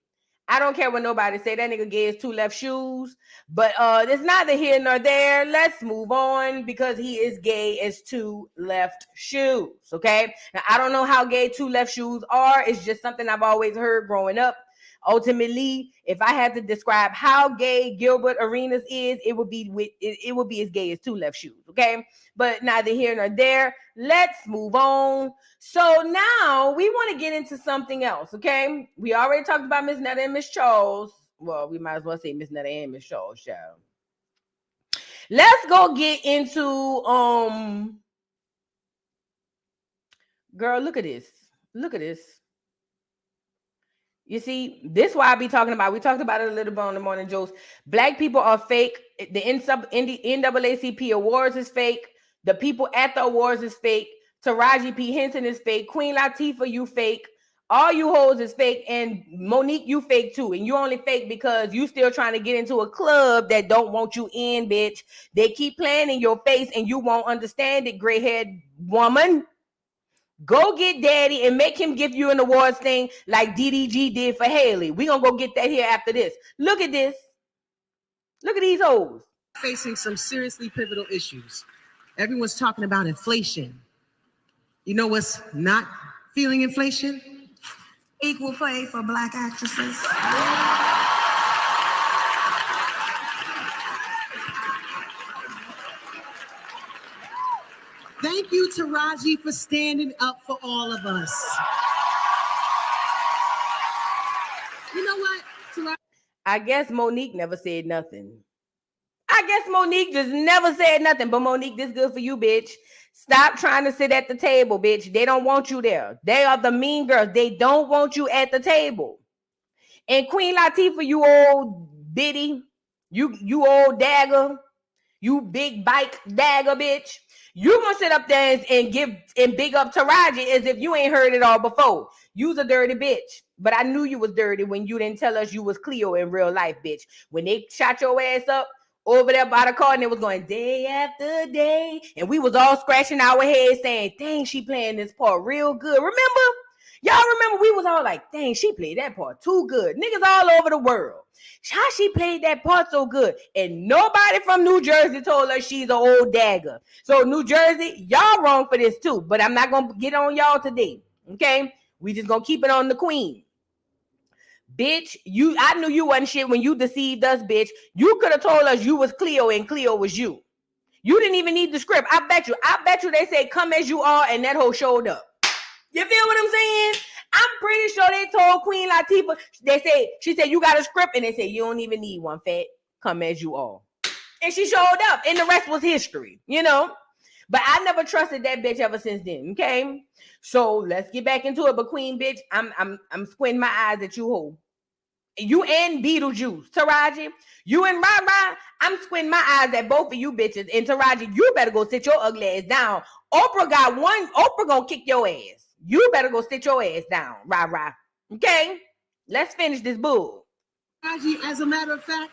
I don't care what nobody say. That nigga gay is 2 left shoes. But it's neither here nor there. Let's move on, because he is gay as 2 left shoes, okay? Now, I don't know how gay 2 left shoes are. It's just something I've always heard growing up. Ultimately, if I had to describe how gay Gilbert Arenas is, it would be as gay as 2 left shoes, okay? But neither here nor there. Let's move on. So now we want to get into something else, okay? We already talked about Miss Netta and Miss Charles. Well, we might as well say Miss Netta and Miss Charles, child. Let's go get into girl, look at this. Look at this. You see, this is why I be talking about. We talked about it a little bit on the morning jokes. Black people are fake. The NAACP awards is fake. The people at the awards is fake. Taraji P. Henson is fake. Queen Latifah, you fake. All you hoes is fake. And Monique, you fake too. And you only fake because you still trying to get into a club that don't want you in, bitch. They keep playing in your face and you won't understand it, gray-haired woman. Go get daddy and make him give you an awards thing like DDG did for Haley. We gonna go get that here after this. Look at this. Look at these hoes. Facing some seriously pivotal issues. Everyone's talking about inflation. You know what's not feeling inflation? Equal pay for Black actresses. Thank you, Taraji, for standing up for all of us. You know what, Taraji? I guess Monique never said nothing. I guess Monique just never said nothing. But Monique, this good for you, bitch. Stop trying to sit at the table, bitch. They don't want you there. They are the mean girls. They don't want you at the table. And Queen Latifah, you old biddy, you old dagger, you big bike dagger, bitch. You gonna sit up there and give and big up Taraji as if you ain't heard it all before. You's a dirty bitch. But I knew you was dirty when you didn't tell us you was Cleo in real life, bitch. When they shot your ass up over there by the car and it was going day after day, and we was all scratching our heads saying, dang, she playing this part real good. Remember? Y'all remember we was all like, dang, she played that part too good. Niggas all over the world. How she played that part so good. And nobody from New Jersey told her she's an old dagger. So New Jersey, y'all wrong for this too. But I'm not going to get on y'all today. Okay? We just going to keep it on the queen. Bitch, I knew you wasn't shit when you deceived us, bitch. You could have told us you was Cleo and Cleo was you. You didn't even need the script. I bet you they said come as you are and that hoe showed up. You feel what I'm saying? I'm pretty sure they told Queen Latifah, she said, you got a script, and they said, you don't even need one, fat. Come as you are. And she showed up, and the rest was history, you know? But I never trusted that bitch ever since then, okay? So let's get back into it. But Queen, bitch, I'm squinting my eyes at you, hoe. You and Beetlejuice, Taraji. You and Ra-Ra, I'm squinting my eyes at both of you bitches. And Taraji, you better go sit your ugly ass down. Oprah got one. Oprah gonna kick your ass. You better go sit your ass down, Ra-Ra. Okay? Let's finish this bull. Taraji, as a matter of fact,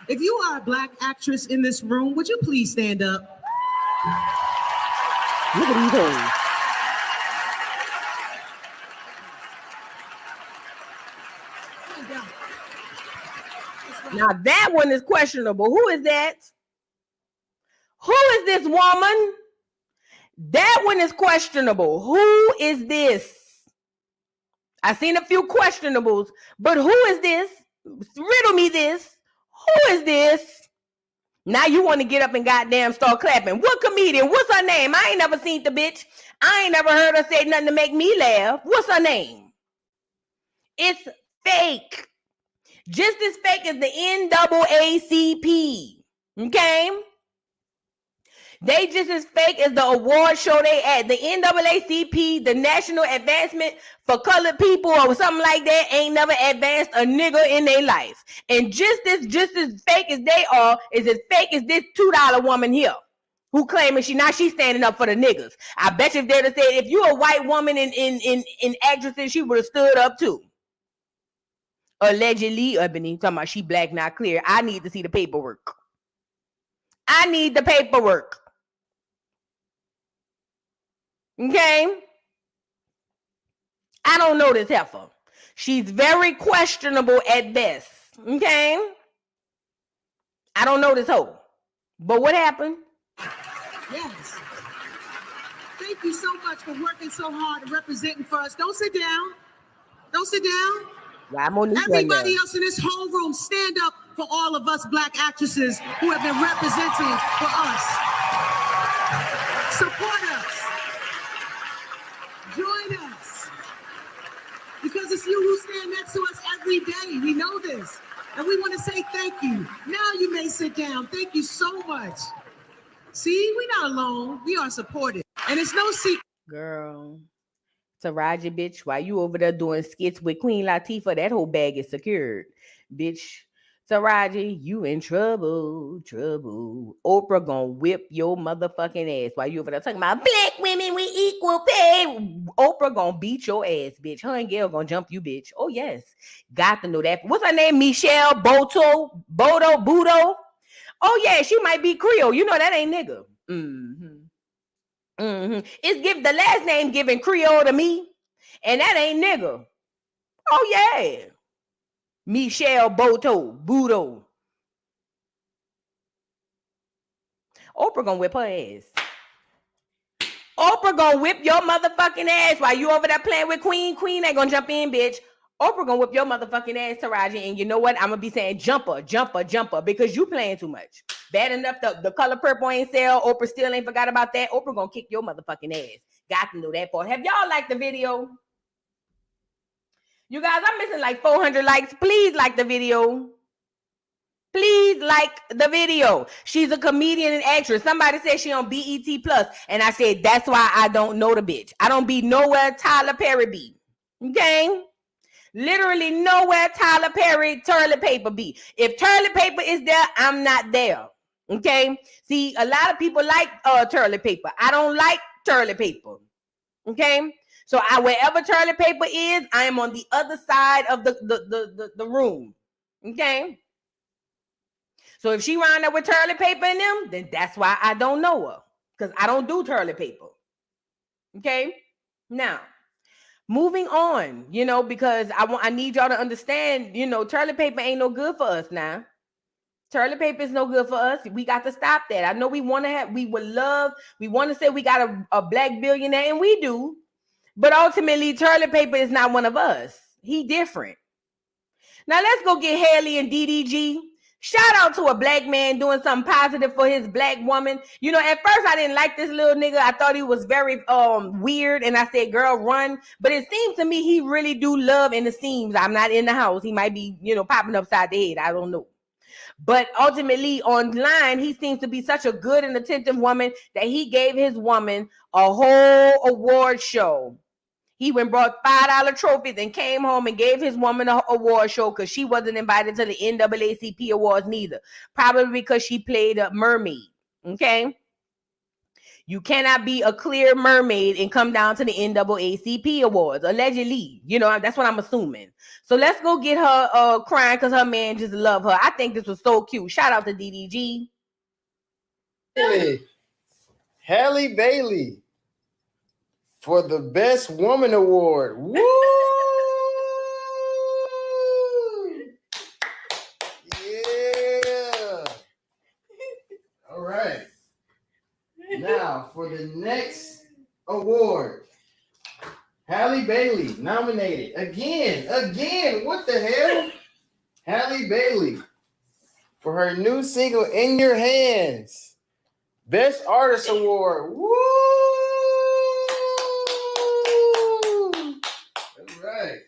if you are a Black actress in this room, would you please stand up? Look at these hoes. Now that one is questionable. Who is that? Who is this woman? That one is questionable. Who is this? I've seen a few questionables, but who is this? Riddle me this. Who is this? Now you want to get up and goddamn start clapping. What comedian? What's her name? I ain't never seen the bitch. I ain't never heard her say nothing to make me laugh. What's her name? It's fake. Just as fake as the NAACP. Okay? They just as fake as the award show they at. The NAACP, the National Advancement for Colored People or something like that, ain't never advanced a nigga in their life. And just as fake as they are, is as fake as this $2 woman here who claiming she's standing up for the niggas. I bet you if they'd have said, if you a white woman in actresses, she would have stood up too. Allegedly, Ebony, talking about she black, not clear. I need to see the paperwork. I need the paperwork. Okay? I don't know this heifer. She's very questionable at best. Okay? I don't know this hoe. But what happened? Yes. Thank you so much for working so hard and representing for us. Don't sit down. Don't sit down. Everybody else in this whole room, stand up for all of us Black actresses who have been representing for us. Support us. Join us. Because it's you who stand next to us every day. We know this. And we want to say thank you. Now you may sit down. Thank you so much. See, we're not alone. We are supported. And it's no secret. Girl. Taraji, bitch, while you over there doing skits with Queen Latifah, that whole bag is secured. Bitch, Taraji, you in trouble. Oprah gonna whip your motherfucking ass while you over there talking about Black women, we equal pay. Oprah gonna beat your ass, bitch. Her and Gail gonna jump you, bitch. Oh, yes. Got to know that. What's her name? Michelle Budo? Oh, yeah, she might be Creole. You know that ain't nigga. It's the last name giving Creole to me, and that ain't nigga. Oh yeah, Michelle Budo. Oprah gonna whip her ass. Oprah gonna whip your motherfucking ass while you over there playing with Queen. Queen ain't gonna jump in, bitch. Oprah gonna whip your motherfucking ass, Taraji, and you know what? I'm gonna be saying jumper, because you playing too much. Bad enough the color purple ain't sell. Oprah still ain't forgot about that. Oprah gonna kick your motherfucking ass. Got to know that part. Have y'all liked the video? You guys, I'm missing like 400 likes. Please like the video. Please like the video. She's a comedian and actress. Somebody said she on BET Plus, and I said that's why I don't know the bitch. I don't be nowhere Tyler Perry be. Okay. Literally nowhere Tyler Perry toilet paper be. If toilet paper is there, I'm not there. Okay. See, a lot of people like toilet paper. I don't like toilet paper. Okay. So wherever toilet paper is, I am on the other side of the room. Okay. So if she round up with toilet paper in them, then that's why I don't know her. Because I don't do toilet paper. Okay. Now, moving on, because I need y'all to understand, toilet paper ain't no good for us now. Toilet paper is no good for us. We got to stop that. I know we want to say we got a Black billionaire, and we do. But ultimately, toilet paper is not one of us. He different. Now let's go get Haley and DDG. Shout out to a Black man doing something positive for his Black woman. At first I didn't like this little nigga. I thought he was very weird, and I said, girl, run. But it seems to me he really do love in the seams. I'm not in the house. He might be, popping upside the head. I don't know. But ultimately, online, he seems to be such a good and attentive woman that he gave his woman a whole award show. He went brought $5 trophies and came home and gave his woman an award show because she wasn't invited to the NAACP awards neither. Probably because she played a mermaid. Okay. You cannot be a clear mermaid and come down to the NAACP awards, allegedly. You know, that's what I'm assuming. So let's go get her crying because her man just love her. I think this was so cute. Shout out to DDG. Hey, Halle Bailey for the Best Woman Award. Woo! Yeah. All right. Now for the next award, Halle Bailey nominated again. What the hell? Halle Bailey for her new single "In Your Hands," Best Artist Award. Woo! All right.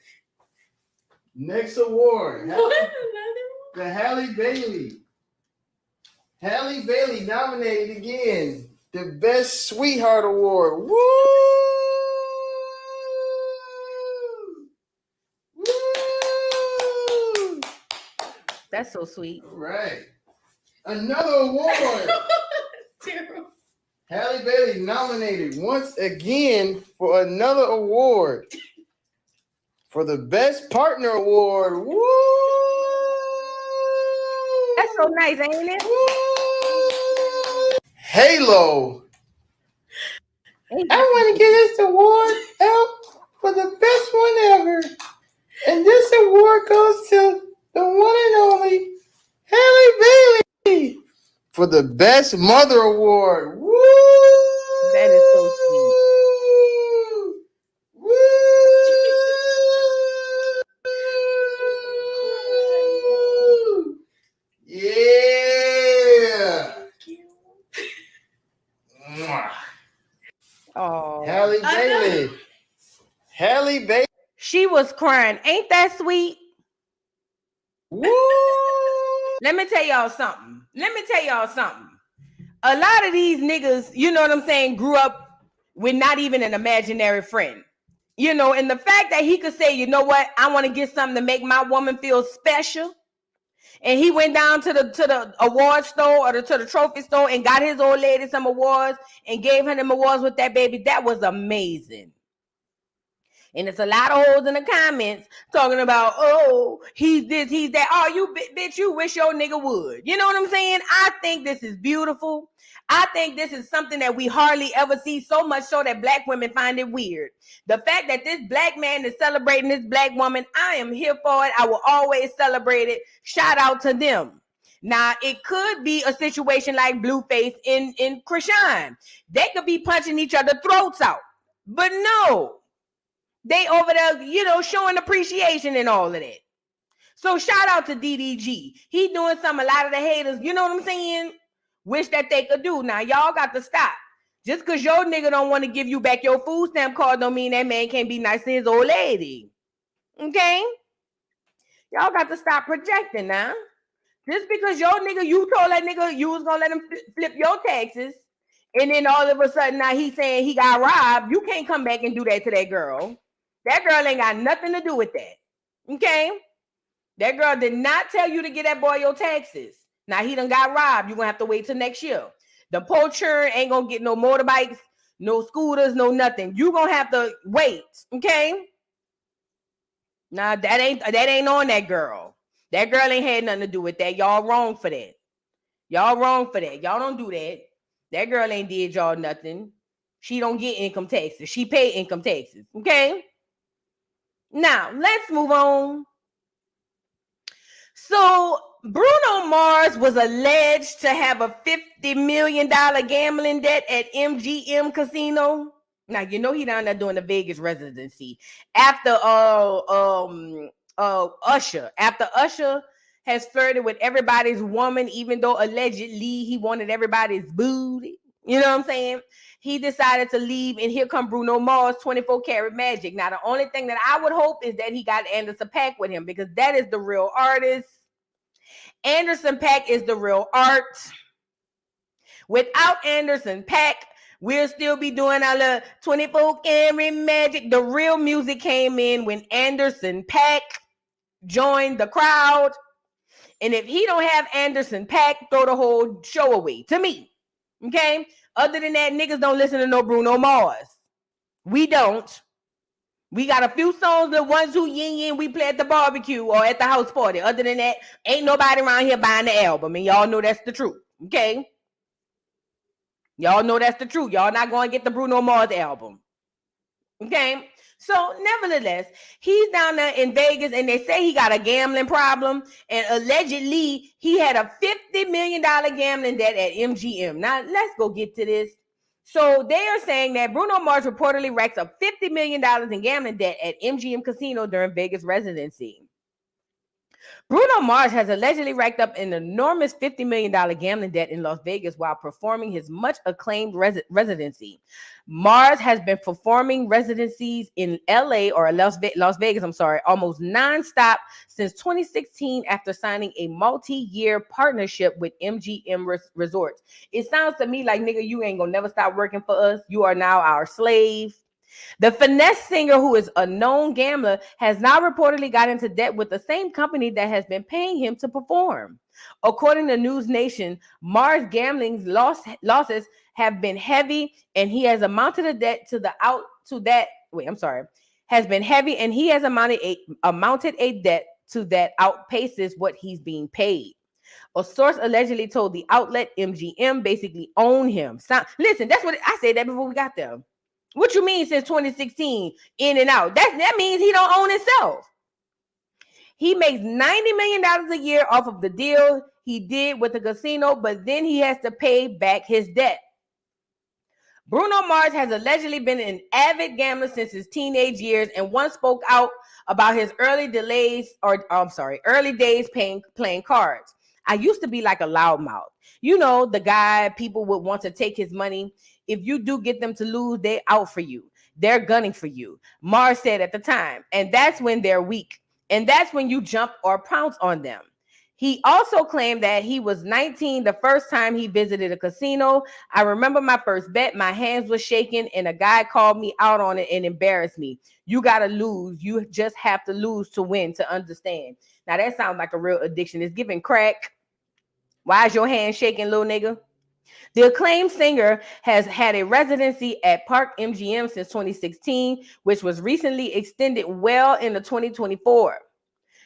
Next award, the Halle Bailey. Halle Bailey nominated again. The Best Sweetheart Award. Woo! Woo! That's so sweet. All right. Another award. Terrible. Halle Bailey nominated once again for another award. For the Best Partner Award. Woo! That's so nice, ain't it? Woo! Halo. I want to give this award out for the best one ever. And this award goes to the one and only Halle Bailey for the Best Mother Award. Woo! That is so sweet. Woo! Yeah. Oh, Halle Bailey. Halle Bailey. She was crying. Ain't that sweet? Woo! Let me tell y'all something. A lot of these niggas, you know what I'm saying, grew up with not even an imaginary friend. You know, and the fact that he could say, you know what, I want to get something to make my woman feel special. And he went down to the award store or to the trophy store and got his old lady some awards and gave her them awards with that baby. That was amazing. And it's a lot of hoes in the comments talking about, oh, he's this, he's that. Oh, you bitch, you wish your nigga would. You know what I'm saying? I think this is beautiful. I think this is something that we hardly ever see, so much so that black women find it weird. The fact that this black man is celebrating this black woman, I am here for it. I will always celebrate it. Shout out to them. Now, it could be a situation like Blueface in Krishan. They could be punching each other's throats out. But no. They over there, you know, showing appreciation and all of that. So shout out to DDG. He doing something a lot of the haters, you know what I'm saying, wish that they could do. Now, y'all got to stop. Just because your nigga don't want to give you back your food stamp card don't mean that man can't be nice to his old lady. Okay? Y'all got to stop projecting now. Just because your nigga, you told that nigga you was going to let him flip your taxes, and then all of a sudden now he's saying he got robbed, you can't come back and do that to that girl. That girl ain't got nothing to do with that. Okay? That girl did not tell you to get that boy your taxes. Now he done got robbed. You're going to have to wait till next year. The poacher ain't going to get no motorbikes, no scooters, no nothing. You're going to have to wait. Okay? Nah, that ain't on that girl. That girl ain't had nothing to do with that. Y'all wrong for that. Y'all wrong for that. Y'all don't do that. That girl ain't did y'all nothing. She don't get income taxes. She pay income taxes. Okay? Now, let's move on. So, Bruno Mars was alleged to have a $50 million gambling debt at MGM Casino. Now, you know he down there doing the Vegas residency. After Usher. After Usher has flirted with everybody's woman, even though allegedly he wanted everybody's booty. You know what I'm saying? He decided to leave, and here come Bruno Mars, 24 Karat Magic. Now, the only thing that I would hope is that he got Anderson .Paak with him, because that is the real artist. Anderson .Paak is the real art. Without Anderson .Paak, We'll still be doing our little 24 karat magic. The real music came in when Anderson .Paak joined the crowd. And if he don't have Anderson .Paak, throw the whole show away to me. Okay? Other than that, niggas don't listen to no Bruno Mars. We don't. We got a few songs, the ones who yin we play at the barbecue or at the house party. Other than that, ain't nobody around here buying the album. And y'all know that's the truth. Okay? Y'all know that's the truth. Y'all not going to get the Bruno Mars album. Okay? So, nevertheless, he's down there in Vegas and they say he got a gambling problem. And allegedly, he had a $50 million gambling debt at MGM. Now, let's go get to this. So they are saying that Bruno Mars reportedly racks up $50 million in gambling debt at MGM Casino during Vegas residency. Bruno Mars has allegedly racked up an enormous $50 million gambling debt in Las Vegas while performing his much acclaimed residency. Mars has been performing residencies in LA or Las Vegas, almost nonstop since 2016 after signing a multi-year partnership with MGM Resorts. It sounds to me like, nigga, you ain't gonna never stop working for us. You are now our slave. The finesse singer, who is a known gambler, has now reportedly got into debt with the same company that has been paying him to perform. According to News Nation, Mars' gambling losses have been heavy, and he has amounted a debt amounted a debt to that outpaces what he's being paid. A source allegedly told the outlet MGM basically own him. Listen, that's what I said that before we got there. What you mean since 2016, in and out? That means he don't own himself. He makes $90 million a year off of the deal he did with the casino, but then he has to pay back his debt. Bruno Mars has allegedly been an avid gambler since his teenage years and once spoke out about his early days playing cards. I used to be like a loudmouth. You know, the guy people would want to take his money. If you do get them to lose, they're out for you. They're gunning for you. Mars said at the time, and that's when they're weak. And that's when you jump or pounce on them. He also claimed that he was 19 the first time he visited a casino. I remember my first bet, my hands were shaking, and a guy called me out on it and embarrassed me. You got to lose. You just have to lose to win, to understand. Now, that sounds like a real addiction. It's giving crack. Why is your hand shaking, little nigga? The acclaimed singer has had a residency at Park MGM since 2016, which was recently extended well into 2024.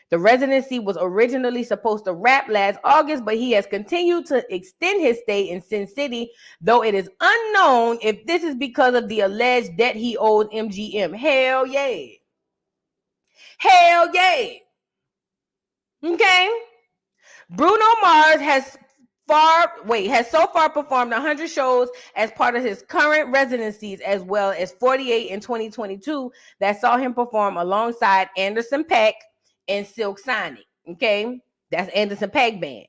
The residency was originally supposed to wrap last August, but he has continued to extend his stay in Sin City, though it is unknown if this is because of the alleged debt he owes MGM. Hell yeah. Hell yeah. Okay. Bruno Mars has so far performed 100 shows as part of his current residencies, as well as 48 in 2022 that saw him perform alongside Anderson .Paak and Silk Sonic. Okay, that's Anderson .Paak band.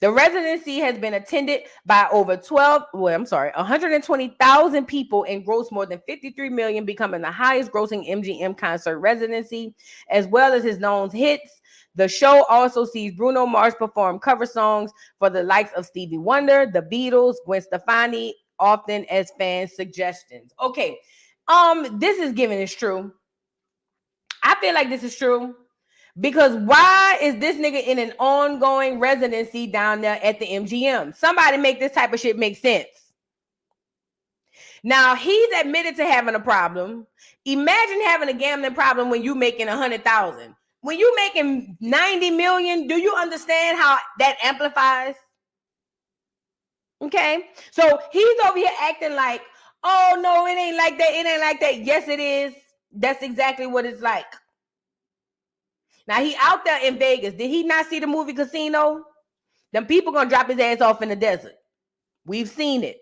The residency has been attended by over 120,000 people and grossed more than $53 million, becoming the highest grossing MGM concert residency, as well as his known hits. The show also sees Bruno Mars perform cover songs for the likes of Stevie Wonder, the Beatles, Gwen Stefani, often as fan suggestions. Okay, this is given is true. I feel like this is true because why is this nigga in an ongoing residency down there at the MGM? Somebody make this type of shit make sense. Now, he's admitted to having a problem. Imagine having a gambling problem when you making 100,000. When you making 90 million, do you understand how that amplifies? Okay, so he's over here acting like, oh no, it ain't like that. It ain't like that. Yes, it is. That's exactly what it's like. Now he out there in Vegas. Did he not see the movie Casino? Them people gonna drop his ass off in the desert. We've seen it.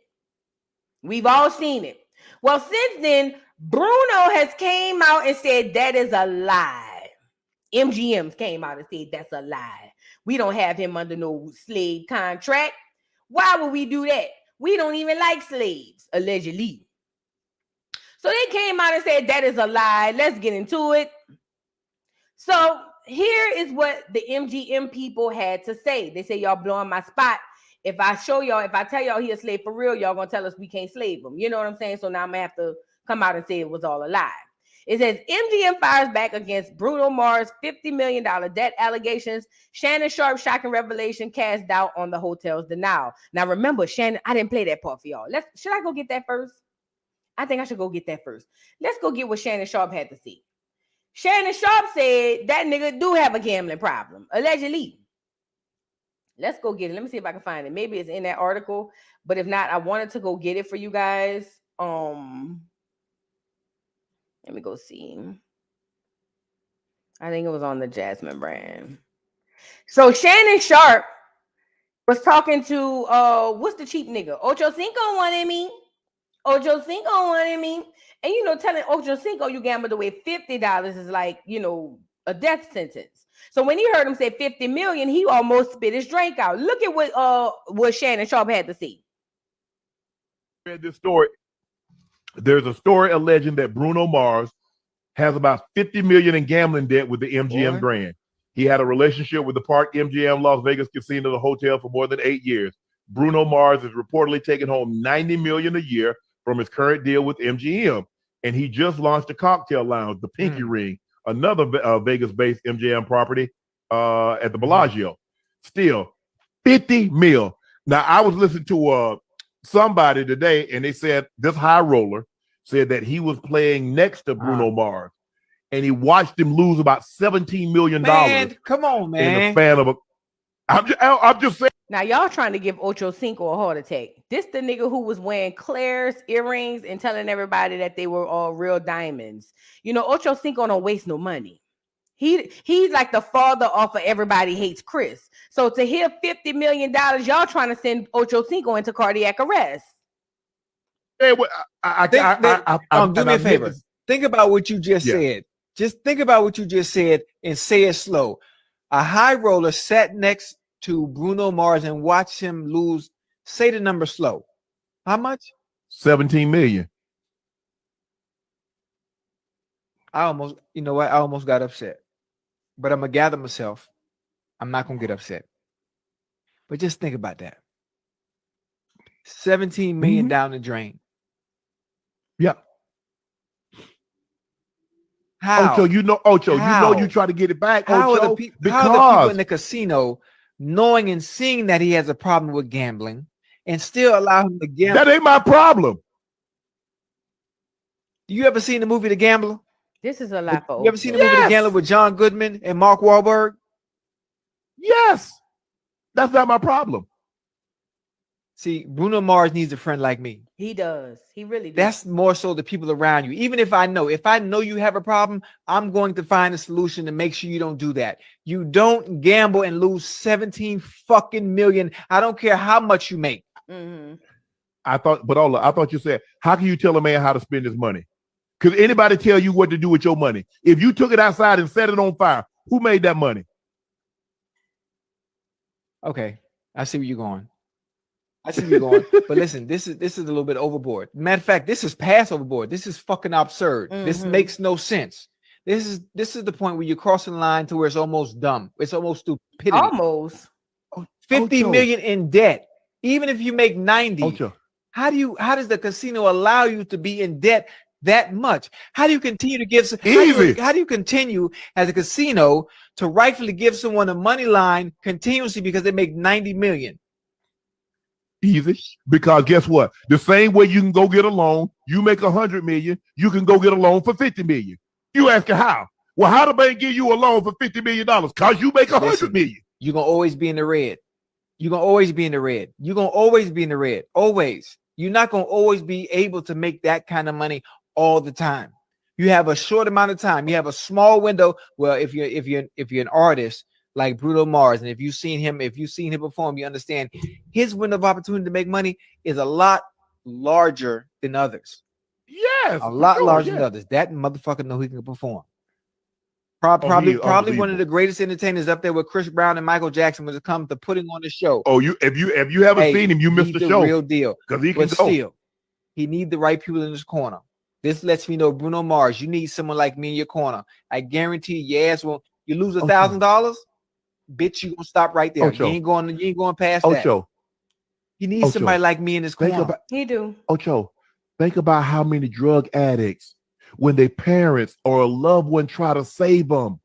We've all seen it. Well, since then, Bruno has came out and said that is a lie. MGM's came out and said that's a lie. We don't have him under no slave contract. Why would we do that? We don't even like slaves, allegedly. So they came out and said that is a lie. Let's get into it. So here is what the MGM people had to say. They say, y'all blowing my spot. if I tell y'all he a slave for real, y'all gonna tell us we can't slave him. You know what I'm saying? So now I'm gonna have to come out and say it was all a lie. It says MGM fires back against Bruno Mars' $50 million debt allegations. Shannon Sharp shocking revelation cast doubt on the hotel's denial. Now remember, Shannon, I didn't play that part for y'all. Should I go get that first? I think I should go get that first. Let's go get what Shannon Sharp had to say. Shannon Sharp said that nigga do have a gambling problem, allegedly. Let's go get it. Let me see if I can find it. Maybe it's in that article, but if not, I wanted to go get it for you guys. Let me go see. I think it was on the Jasmine brand. So Shannon Sharp was talking to what's the cheap nigga? Ocho Cinco wanted me. Ocho Cinco wanted me. And you know, telling Ocho Cinco you gambled away $50 is like, you know, a death sentence. So when he heard him say 50 million, he almost spit his drink out. Look at what Shannon Sharp had to say. Read this story. There's a story alleging that Bruno Mars has about 50 million in gambling debt with the MGM brand. He had a relationship with the Park MGM Las Vegas Casino, the hotel, for more than 8 years. Bruno Mars is reportedly taking home 90 million a year from his current deal with MGM. And he just launched a cocktail lounge, the Pinky Ring, another Vegas-based MGM property at the Bellagio. Still, 50 mil. Now, I was listening to somebody today, and they said this high roller said that he was playing next to Bruno Mars, and he watched him lose about $17 million. Man, come on, man. In the span of I'm just saying. Now, y'all trying to give Ocho Cinco a heart attack. This the nigga who was wearing Claire's earrings and telling everybody that they were all real diamonds. You know, Ocho Cinco don't waste no money. He's like the father off of Everybody Hates Chris. So to hear $50 million, y'all trying to send Ocho Cinco into cardiac arrest. Hey, do me a favor. Think about what you just said. Just think about what you just said and say it slow. A high roller sat next to Bruno Mars and watched him lose. Say the number slow. How much? 17 million. I almost got upset. But I'm gonna gather myself. I'm not gonna get upset. But just think about that. 17 million down the drain. Yeah. How? Ocho, you know you try to get it back. How Ocho, are the people in the casino knowing and seeing that he has a problem with gambling and still allow him to gamble? That ain't my problem. You ever seen the movie The Gambler? This is a lot for You ever seen the movie The Gambler with John Goodman and Mark Wahlberg? Yes. That's not my problem. See, Bruno Mars needs a friend like me. He does. He really does. That's more so the people around you. Even if I know you have a problem, I'm going to find a solution to make sure you don't do that. You don't gamble and lose 17 fucking million. I don't care how much you make. Mm-hmm. I thought you said, how can you tell a man how to spend his money? Could anybody tell you what to do with your money? If you took it outside and set it on fire, who made that money? Okay, I see where you're going. But listen, this is a little bit overboard. Matter of fact, this is past overboard. This is fucking absurd. Mm-hmm. This makes no sense. This is the point where you're crossing the line to where it's almost dumb. It's almost stupidity. Almost 50 million in debt. Even if you make 90, how does the casino allow you to be in debt that much? How do you continue to give? How do you continue as a casino to rightfully give someone a money line continuously because they make 90 million? Easy. Because guess what? The same way you can go get a loan, you make 100 million, you can go get a loan for 50 million. You asking how? Well, how the bank give you a loan for $50 million? Because you make 100 million. You're going to always be in the red. You're going to always be in the red. You're going to always be in the red. Always. You're not going to always be able to make that kind of money all the time. You have a short amount of time. You have a small window. Well, if you're an artist like Bruno Mars, and if you've seen him perform, you understand his window of opportunity to make money is a lot larger than others. Yes, a lot larger than others. That motherfucker know he can perform. Probably one of the greatest entertainers up there with Chris Brown and Michael Jackson when it comes to putting on the show. Oh, if you haven't seen him, you missed the show. Real deal. Because he can go. Still, he need the right people in his corner. This lets me know, Bruno Mars, you need someone like me in your corner. I guarantee your ass will. You lose $1,000, bitch, you gonna stop right there. Ocho. You ain't going past that. He needs Ocho, somebody like me in his corner. He do. Ocho, think about how many drug addicts, when their parents or a loved one try to save them,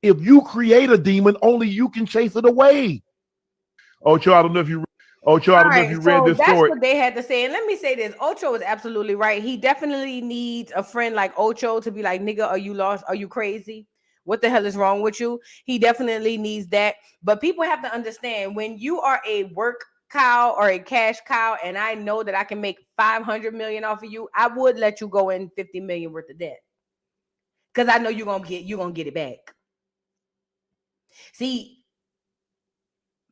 if you create a demon, only you can chase it away. Ocho, I don't know if you read this that's story. what they had to say. And let me say this: Ocho is absolutely right. He definitely needs a friend like Ocho to be like, "Nigga, are you lost? Are you crazy? What the hell is wrong with you?" He definitely needs that. But people have to understand, when you are a work cow or a cash cow, and I know that I can make 500 million off of you, I would let you go in 50 million worth of debt, because I know you're gonna get it back. See,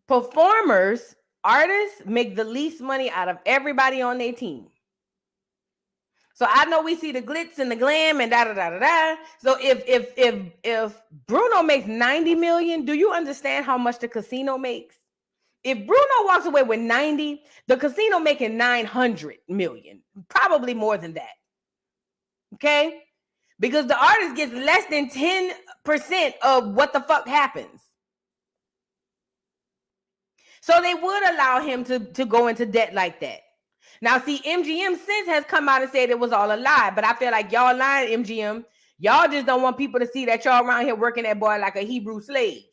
performers, artists make the least money out of everybody on their team. So I know we see the glitz and the glam and da da da da da. So if Bruno makes 90 million, do you understand how much the casino makes? If Bruno walks away with 90, the casino making 900 million, probably more than that. Okay? Because the artist gets less than 10% of what the fuck happens. So they would allow him to go into debt like that. Now, see, MGM since has come out and said it was all a lie, but I feel like y'all lying, MGM. Y'all just don't want people to see that y'all around here working that boy like a Hebrew slave.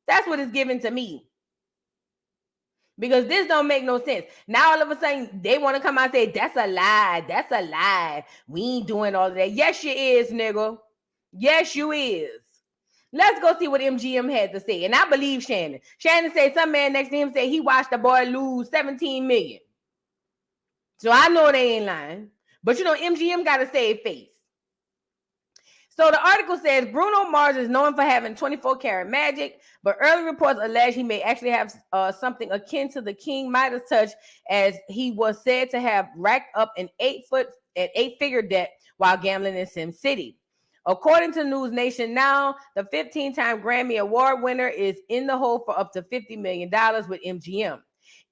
That's what it's given to me. Because this don't make no sense. Now all of a sudden they want to come out and say that's a lie. That's a lie. We ain't doing all of that. Yes, you is, nigga. Yes, you is. Let's go see what MGM had to say. And I believe Shannon. Shannon said some man next to him said he watched the boy lose 17 million. So I know they ain't lying. But you know, MGM got to save face. So the article says Bruno Mars is known for having 24-karat magic, but early reports allege he may actually have something akin to the King Midas touch, as he was said to have racked up an 8-figure debt while gambling in Sim City. According to News Nation Now, the 15-time Grammy Award winner is in the hole for up to $50 million with MGM.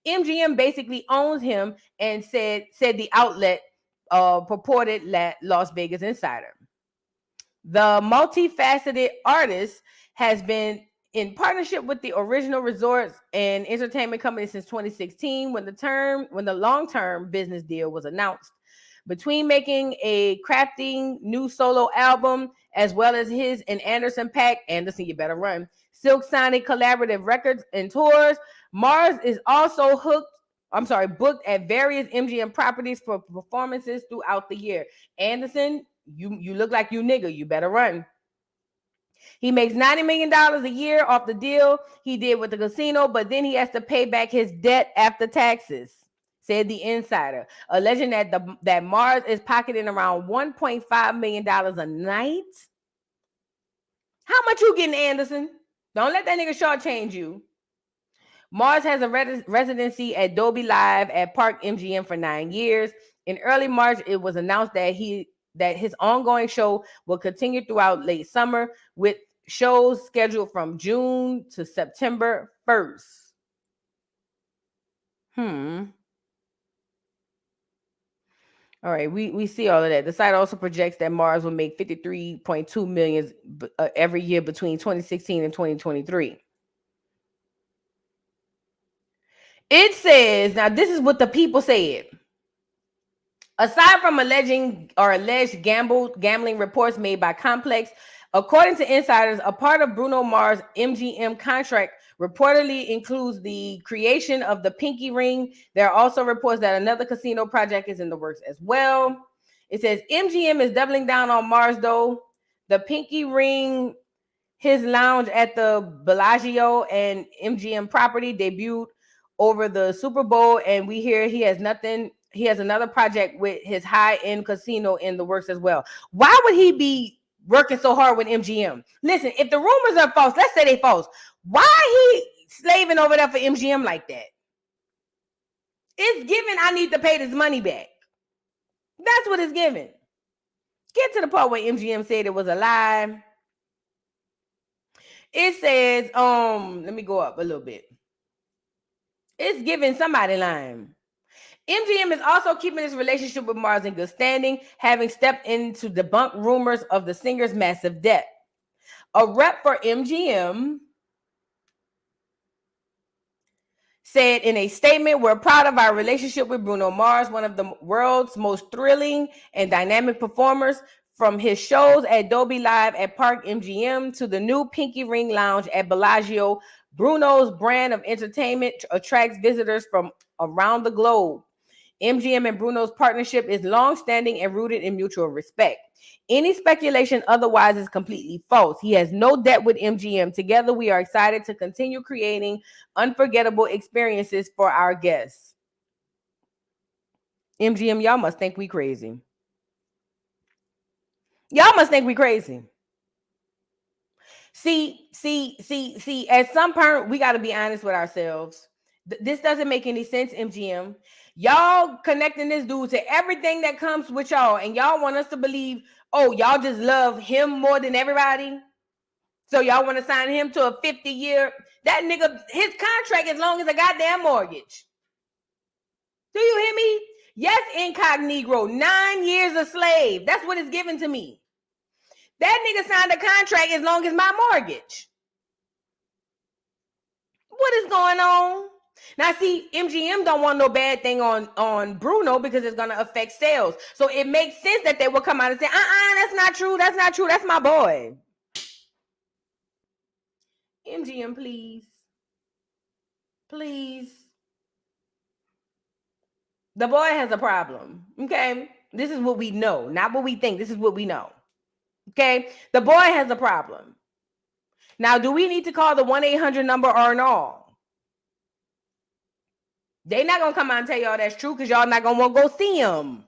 MGM basically owns him, and said the outlet purported Las Vegas Insider. The multifaceted artist has been in partnership with the original resorts and entertainment company since 2016, when the long-term business deal was announced. Between making a crafting new solo album, as well as his and Anderson .Paak, Anderson, you better run, Silk Sonic collaborative records and tours, Mars is also booked at various MGM properties for performances throughout the year. Anderson, you look like you nigga. You better run. He makes $90 million a year off the deal he did with the casino, but then he has to pay back his debt after taxes, said the insider, alleging that Mars is pocketing around $1.5 million a night. How much you getting, Anderson? Don't let that nigga shortchange you. Mars has a residency at Dolby Live at Park MGM for 9 years. In early March, it was announced that his ongoing show will continue throughout late summer, with shows scheduled from June to September 1st. All right, we see all of that. The site also projects that Mars will make 53.2 million every year between 2016 and 2023. It says, now this is what the people said. Aside from alleged gambling reports made by Complex, according to insiders, a part of Bruno Mars' MGM contract reportedly includes the creation of the Pinky Ring. There are also reports that another casino project is in the works as well. It says MGM is doubling down on Mars, though. The Pinky Ring, his lounge at the Bellagio and MGM property, debuted over the Super Bowl, and we hear he has another project with his high-end casino in the works as well. Why would he be working so hard with MGM? Listen, if the rumors are false, let's say they false. Why he slaving over there for MGM like that? It's given I need to pay this money back. That's what it's given. Get to the part where MGM said it was a lie. It says, let me go up a little bit. It's giving somebody lying. MGM is also keeping his relationship with Mars in good standing, having stepped in to debunk rumors of the singer's massive debt. A rep for MGM said in a statement, we're proud of our relationship with Bruno Mars, one of the world's most thrilling and dynamic performers. From his shows at Dolby Live at Park MGM to the new Pinky Ring Lounge at Bellagio, Bruno's brand of entertainment attracts visitors from around the globe. MGM and Bruno's partnership is long-standing and rooted in mutual respect. Any speculation otherwise is completely false. He has no debt with MGM. Together, we are excited to continue creating unforgettable experiences for our guests. MGM, y'all must think we crazy. Y'all must think we crazy. See, at some point, we got to be honest with ourselves. This doesn't make any sense, MGM. Y'all connecting this dude to everything that comes with y'all, and y'all want us to believe, oh, y'all just love him more than everybody? So y'all want to sign him to a 50-year? That nigga, his contract as long as a goddamn mortgage. Do you hear me? Yes, incognito, 9 years a slave. That's what it's given to me. That nigga signed a contract as long as my mortgage. What is going on? Now, see, MGM don't want no bad thing on Bruno because it's going to affect sales. So it makes sense that they will come out and say, that's not true. That's not true. That's my boy. MGM, please. Please. The boy has a problem, okay? This is what we know, not what we think. This is what we know, okay? The boy has a problem. Now, do we need to call the 1-800 number or no? They not going to come out and tell y'all that's true because y'all not going to want to go see him,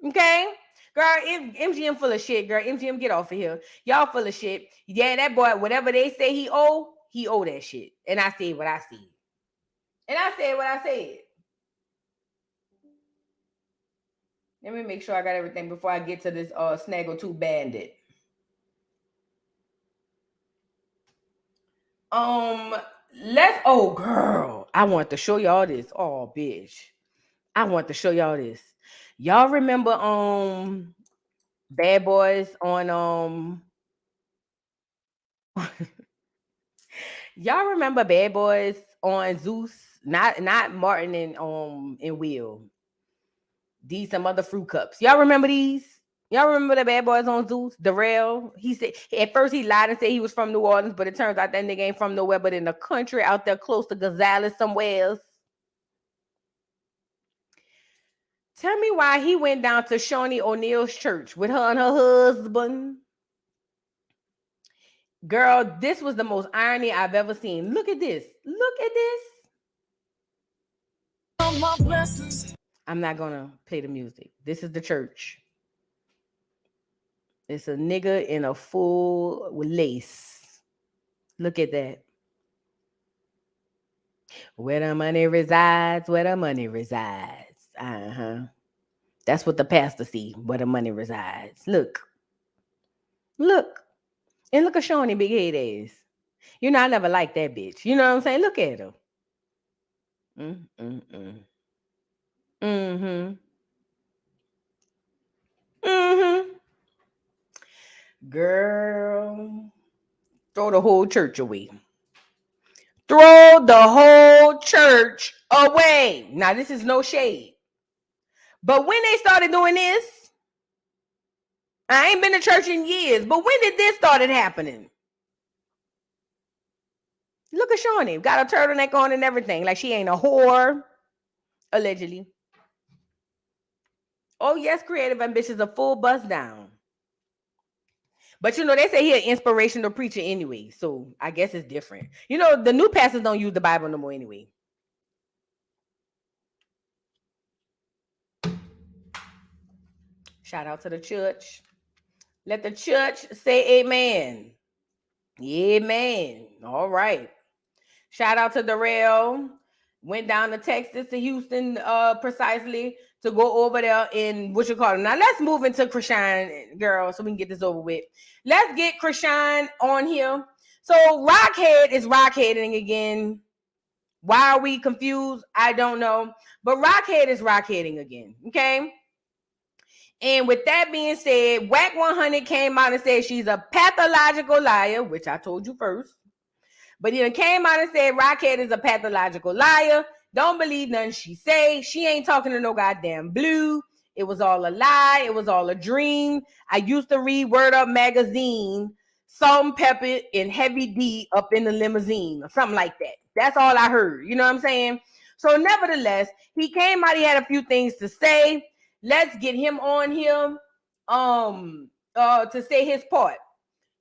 okay? Girl, MGM full of shit, girl. MGM, get off of here. Y'all full of shit. Yeah, that boy, whatever they say he owe that shit. And I said what I said. And I said what I said. Let me make sure I got everything before I get to this Snaggletooth Bandit. Oh girl, I want to show y'all this. Oh bitch, I want to show y'all this. Y'all remember Bad Boys on y'all remember Bad Boys on Zeus? Not Martin and Will. These some other fruit cups. Y'all remember these? Y'all remember the Bad Boys on Zeus? Darrell, he said at first he lied and said he was from New Orleans, but it turns out that nigga ain't from nowhere but in the country out there close to Gonzales somewhere else. Tell me why he went down to Shawnee O'Neal's church with her and her husband. Girl, this was the most irony I've ever seen. Look at this. Look at this. I'm not going to play the music. This is the church. It's a nigga in a full lace. Look at that. Where the money resides, where the money resides. That's what the pastor see, where the money resides. Look. Look. And look at Shawnee big head ass. You know, I never liked that bitch. You know what I'm saying? Look at her. Girl, throw the whole church away. Throw the whole church away. Now, this is no shade. But when they started doing this, I ain't been to church in years, but when did this started happening? Look at Shawnee. Got a turtleneck on and everything. Like she ain't a whore. Allegedly. Oh, yes, Creative Ambitions, a full bust down. But, you know, they say he an inspirational preacher anyway. So I guess it's different. You know, the new pastors don't use the Bible no more anyway. Shout out to the church. Let the church say amen. Amen. All right. Shout out to Darrell. Went down to Texas, to Houston, precisely to go over there in what you call it. Now let's move into Krishan, girl, so we can get this over with. Let's get Krishan on here. So Rockhead is rockheading again. Why are we confused? I don't know. But Rockhead is rockheading again. Okay. And with that being said, Whack 100 came out and said she's a pathological liar, which I told you first. But he came out and said Rockhead is a pathological liar. Don't believe nothing she say. She ain't talking to no goddamn Blue. It was all a lie. It was all a dream. I used to read Word Up magazine, Salt and Pepper and Heavy D up in the limousine or something like that. That's all I heard. You know what I'm saying? So nevertheless, he came out. He had a few things to say. Let's get him on here to say his part.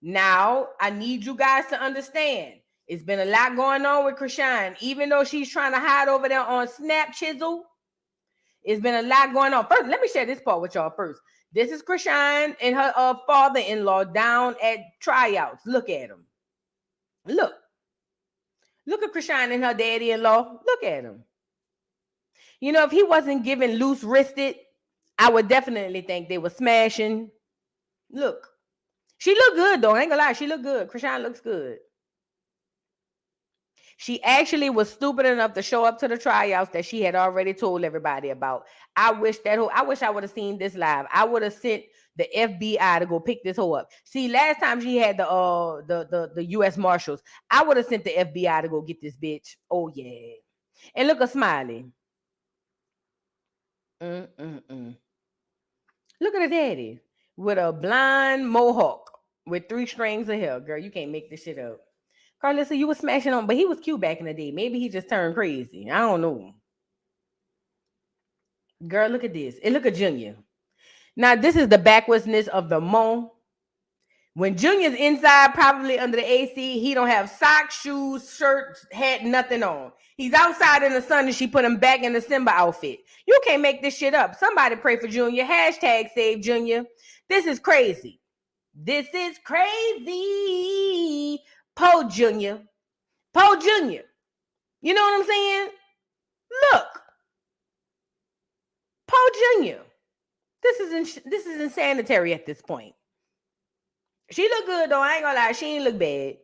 Now, I need you guys to understand. It's been a lot going on with Krishan. Even though she's trying to hide over there on Snap Chisel, it's been a lot going on. First, let me share this part with y'all first. This is Krishan and her father-in-law down at tryouts. Look at him. Look at Krishan and her daddy-in-law. Look at him. You know, if he wasn't given loose-wristed, I would definitely think they were smashing. Look. She look good, though. I ain't gonna lie. She look good. Krishan looks good. She actually was stupid enough to show up to the tryouts that she had already told everybody about. I wish I would have seen this live. I would have sent the FBI to go pick this hoe up. See, last time she had the U.S. Marshals, I would have sent the FBI to go get this bitch. Oh, yeah. And look at Smiley. Look at her daddy with a blonde mohawk with 3 strings of hair. Girl, you can't make this shit up. Carlissa, you were smashing on, but he was cute back in the day. Maybe he just turned crazy. I don't know. Girl, look at this. And look at Junior. Now, this is the backwardness of the Mon. When Junior's inside, probably under the AC, he don't have socks, shoes, shirt, hat, nothing on. He's outside in the sun and she put him back in the Simba outfit. You can't make this shit up. Somebody pray for Junior. Hashtag save Junior. This is crazy. This is crazy. Poe Junior. Poe Junior. You know what I'm saying? Look. Poe Junior. This is insanitary at this point. She look good though. I ain't gonna lie. She ain't look bad.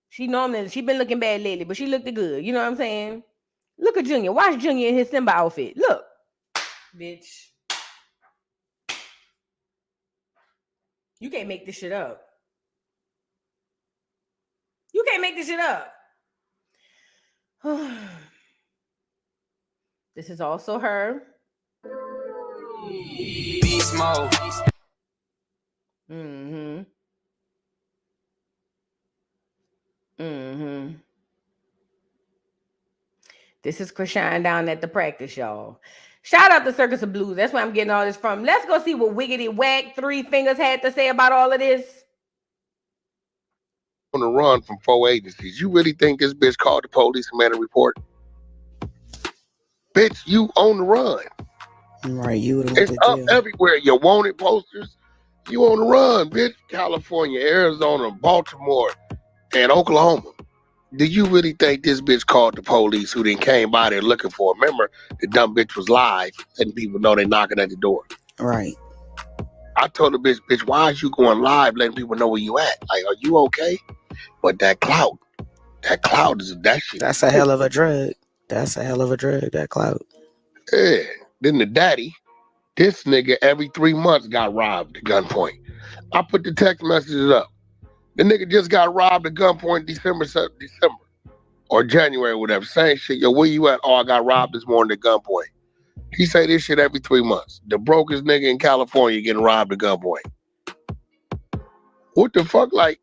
She been looking bad lately, but she looked good. You know what I'm saying? Look at Junior. Watch Junior in his Simba outfit. Look. Bitch. You can't make this shit up. You can't make this shit up. This is also her. Beast mode. This is Krishan down at the practice, y'all. Shout out to Circus of Blues. That's where I'm getting all this from. Let's go see what Wiggity Whack 3 Fingers had to say about all of this. On the run from 4 agencies. You really think this bitch called the police and made a report? Bitch, you on the run. Right, you would have It's up everywhere. Your wanted posters. You on the run, bitch. California, Arizona, Baltimore, and Oklahoma. Do you really think this bitch called the police who then came by there looking for her? Remember, the dumb bitch was live, letting people know they knocking at the door. Right. I told the bitch, why is you going live letting people know where you at? Like, are you okay? But that clout is that shit. That's a hell of a drug. That's a hell of a drug, that clout. Yeah. Then the daddy, this nigga every 3 months got robbed at gunpoint. I put the text messages up. The nigga just got robbed at gunpoint December or January or whatever. Same shit. Yo, where you at? Oh, I got robbed this morning at gunpoint. He say this shit every 3 months. The brokest nigga in California getting robbed at gunpoint. What the fuck? Like,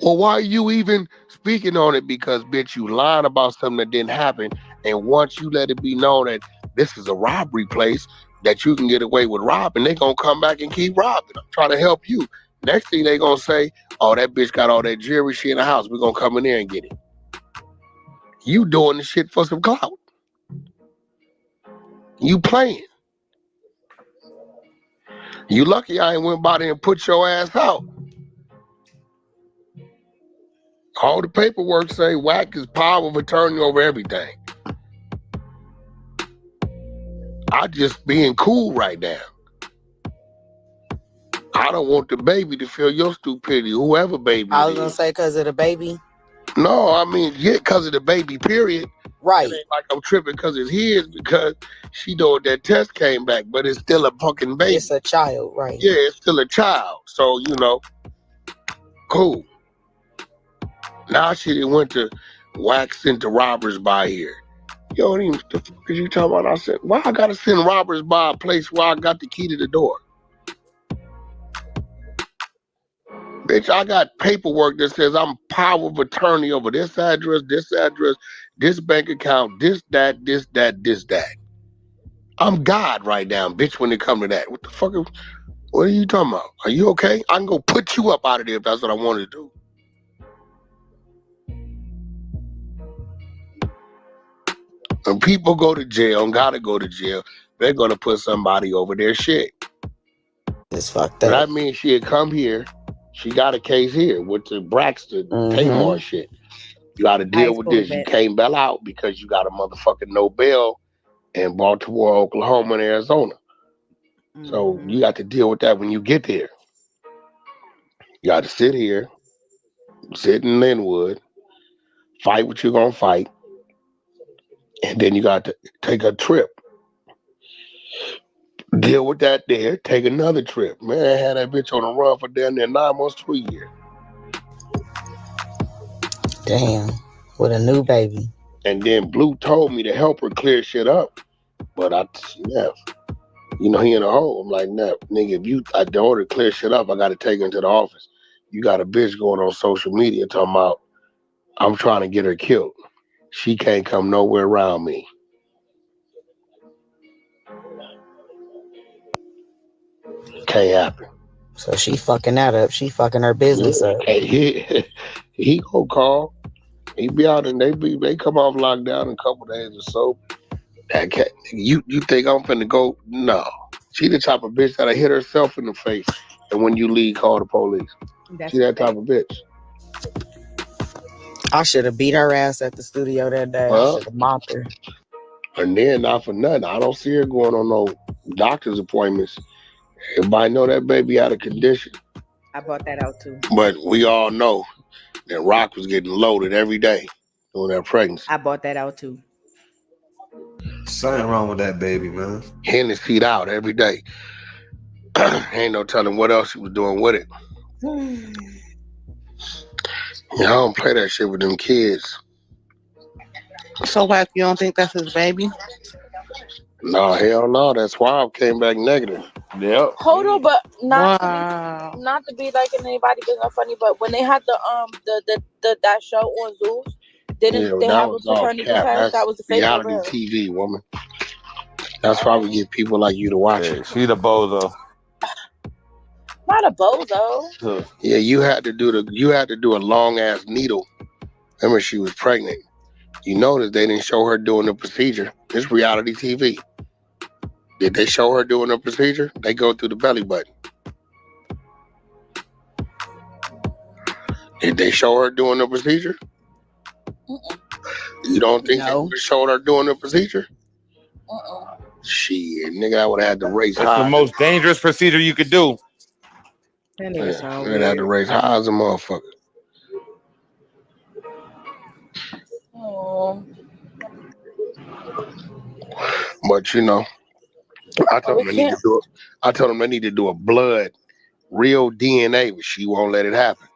well, why are you even speaking on it? Because, bitch, you lying about something that didn't happen. And once you let it be known that this is a robbery place that you can get away with robbing, they gonna come back and keep robbing. I'm trying to help you. Next thing they gonna say, oh, that bitch got all that jewelry shit in the house. We're gonna come in there and get it. You doing the shit for some clout. You playing. You lucky I ain't went by there and put your ass out. All the paperwork say Whack is power of attorney over everything. I just being cool right now. I don't want the baby to feel your stupidity, whoever baby I was going to say because of the baby. No, I mean, yeah, because of the baby, period. Right. It ain't like I'm tripping because it's his, because she know that test came back, but it's still a fucking baby. It's a child, right. Yeah, it's still a child. So, you know, cool. Now she done went to wax into robbers by here. Yo, what the fuck is you talking about? I said, why I gotta send robbers by a place where I got the key to the door? Bitch, I got paperwork that says I'm power of attorney over this address, this bank account, this, that. I'm God right now, bitch, when it come to that. What the fuck? What are you talking about? Are you okay? I can go put you up out of there if that's what I want to do. When people go to jail and gotta go to jail, they're gonna put somebody over their shit. It's fucked But up. I mean, she had come here. She got a case here with the Braxton Tamar shit. You got to deal with this. You can't bail out because you got a motherfucking no bail in Baltimore, Oklahoma, and Arizona. So you got to deal with that when you get there. You got to sit here, sit in Linwood, fight what you're going to fight, and then you got to take a trip. Deal with that there, take another trip. Man, I had that bitch on the run for damn near 9 months to a year. Damn, with a new baby. And then Blue told me to help her clear shit up. But he in a hole. I'm like, nah, nigga, if I order to clear shit up, I got to take her into the office. You got a bitch going on social media talking about, I'm trying to get her killed. She can't come nowhere around me. Can't happen. So she fucking that up. She fucking her business up. Hey, he gonna call. He be out and they come off lockdown in a couple days or so. You think I'm finna go? No. She the type of bitch that'll hit herself in the face, and when you leave, call the police. She that type of bitch. I should have beat her ass at the studio that day. I should have mopped her. And then, not for nothing, I don't see her going on no doctor's appointments. Everybody know that baby out of condition. I brought that out too. But we all know that Rock was getting loaded every day during that pregnancy. I brought that out too. Something wrong with that baby, man. Hennessy out every day. Ain't no telling what else he was doing with it. I don't play that shit with them kids. So what? You don't think that's his baby? No, hell no. That's why I came back negative. Yep. Hold on, but not to be like anybody being funny, but when they had the that show on Zeus, didn't they have a paternity test? That was the fake reality TV, woman. That's why we get people like you to watch it. She the bozo. Not a bozo. Yeah, you had to do a long ass needle. Remember, she was pregnant. You notice they didn't show her doing the procedure. It's reality TV. Did they show her doing the procedure? They go through the belly button. Did they show her doing the procedure? You don't think they would have showed her doing the procedure? Shit, nigga, I would have had to raise high. That's the most dangerous procedure you could do. That nigga sound weird. Had to raise high as a motherfucker. But I told them they need to do a blood, real DNA, but she won't let it happen.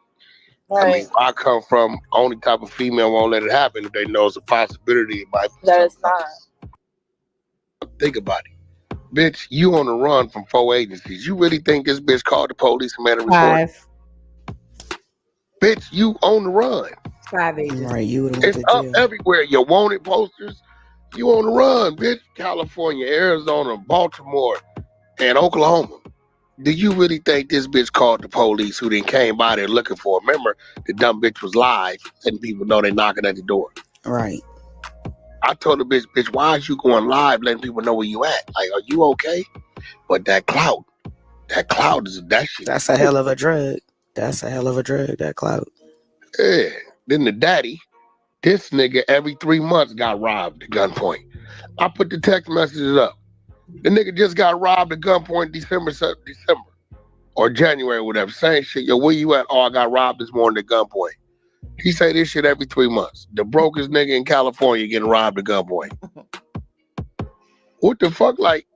Right. I mean, I come from only type of female won't let it happen if they know it's a possibility it might be. That is not. Think about it. Bitch, you on the run from 4 agencies. You really think this bitch called the police and made a report? 5. Bitch, you on the run. 5 agencies. Right, it's up everywhere. Your wanted posters. You on the run, bitch. California, Arizona, Baltimore, and Oklahoma. Do you really think this bitch called the police who then came by there looking for her? Remember, the dumb bitch was live, letting people know they knocking at the door. Right. I told the bitch, why is you going live letting people know where you at? Like, are you okay? But that clout is that shit. That's a hell of a drug. That clout. Yeah. Then the daddy, this nigga every 3 months got robbed at gunpoint. I put the text messages up. The nigga just got robbed at gunpoint December or January or whatever. Same shit. Yo, where you at? Oh, I got robbed this morning at gunpoint. He say this shit every 3 months. The brokest nigga in California getting robbed at gunpoint. What the fuck? Like,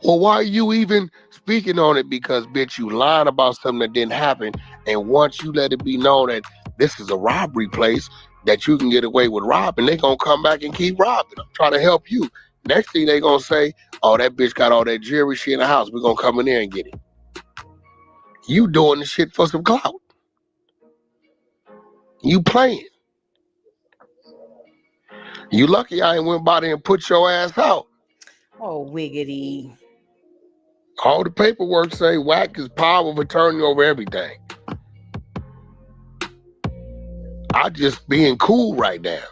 well, why are you even speaking on it? Because, bitch, you lying about something that didn't happen. And once you let it be known that this is a robbery place that you can get away with robbing. They gonna come back and keep robbing. I'm trying to help you. Next thing they gonna say, oh, that bitch got all that jewelry, she in the house. We're gonna come in there and get it. You doing the shit for some clout. You playing. You lucky I ain't went by there and put your ass out. Oh, wiggity. All the paperwork say Whack is power of attorney over everything. I just being cool right now.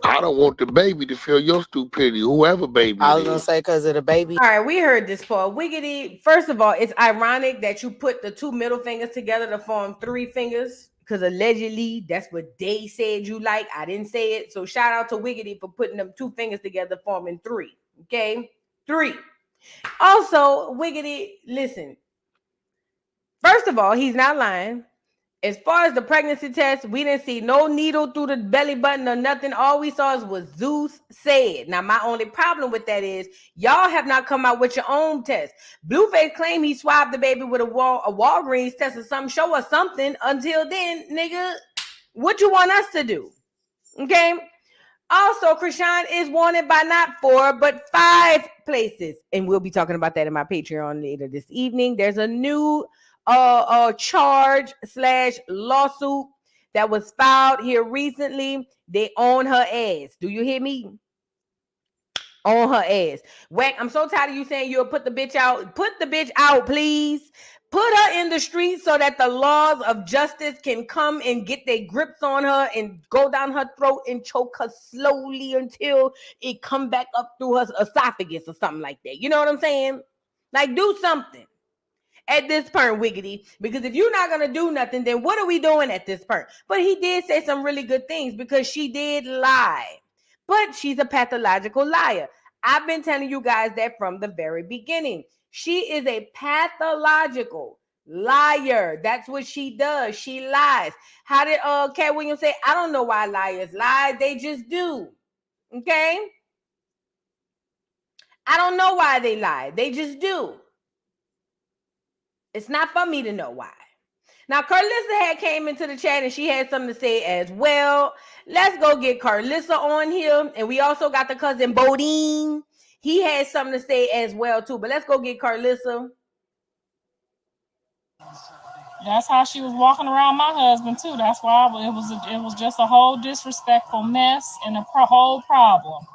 I don't want the baby to feel your stupidity, whoever baby I was it gonna is. say because of the baby. All right, we heard this part. Wiggity. First of all, it's ironic that you put the two middle fingers together to form three fingers, because allegedly that's what they said you like. I didn't say it. So shout out to Wiggity for putting them two fingers together, forming three. Okay, three. Also, Wiggity, listen. First of all, he's not lying. As far as the pregnancy test, we didn't see no needle through the belly button or nothing. All we saw is what Zeus said. Now, my only problem with that is y'all have not come out with your own test. Blueface claimed he swabbed the baby with a Walgreens test or something. Show us something. Until then, nigga, what you want us to do? Okay? Also, Krishan is wanted by not 4, but 5 places. And we'll be talking about that in my Patreon later this evening. There's a new charge / lawsuit that was filed here recently. They own her ass. Do you hear me? On her ass. Whack, I'm so tired of you saying you'll put the bitch out. Put the bitch out, please. Put her in the streets so that the laws of justice can come and get their grips on her and go down her throat and choke her slowly until it come back up through her esophagus or something like that. You know what I'm saying? Like, do something at this point, Wiggity, because if you're not going to do nothing, then what are we doing at this point? But he did say some really good things because she did lie, but she's a pathological liar. I've been telling you guys that from the very beginning. She is a pathological liar. That's what she does. She lies. How did Cat Williams say? I don't know why liars lie. They just do. Okay? I don't know why they lie. They just do. It's not for me to know why. Now, Carlissa had came into the chat and she had something to say as well. Let's go get Carlissa on here. And we also got the cousin Bodine. He had something to say as well, too. But let's go get Carlissa. That's how she was walking around my husband, too. That's why it was just a whole disrespectful mess and a whole problem.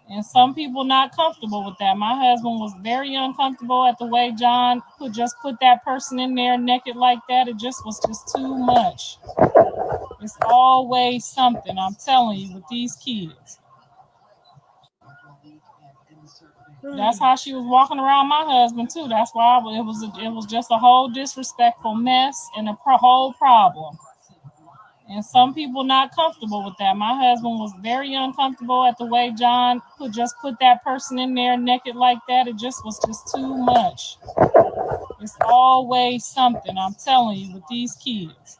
And some people not comfortable with that. My husband was very uncomfortable at the way John put that person in there naked like that. It was just too much. It's always something, I'm telling you, with these kids. That's how she was walking around my husband too. That's why it was just a whole disrespectful mess and a whole problem. And some people not comfortable with that. My husband was very uncomfortable at the way John put that person in there naked like that. It was just too much. It's always something, I'm telling you, with these kids.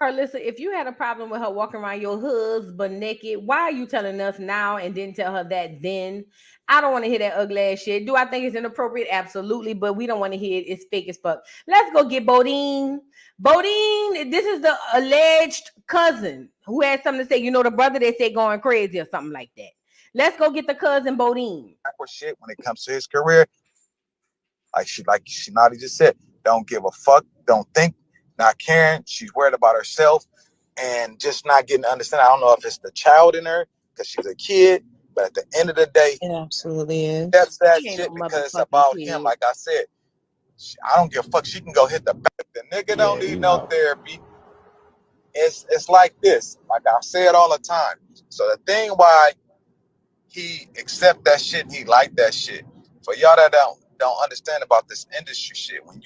Carlissa, if you had a problem with her walking around your husband naked, why are you telling us now and didn't tell her that then? I don't want to hear that ugly ass shit. Do I think it's inappropriate? Absolutely, but we don't want to hear it. It's fake as fuck. Let's go get Bodine. Bodine, this is the alleged cousin who had something to say. You know, the brother they said going crazy or something like that. Let's go get the cousin Bodine. Shit when it comes to his career, like she Naughty just said, don't give a fuck, don't think, not caring. She's worried about herself and just not getting to understand. I don't know if it's the child in her because she's a kid, but at the end of the day, It absolutely is. that's that shit because it's about him. Like I said, I don't give a fuck. She can go hit the back. The nigga don't need no therapy. It's like this. Like I say it all the time. So the thing why he accept that shit and he like that shit, for y'all that don't understand about this industry shit, when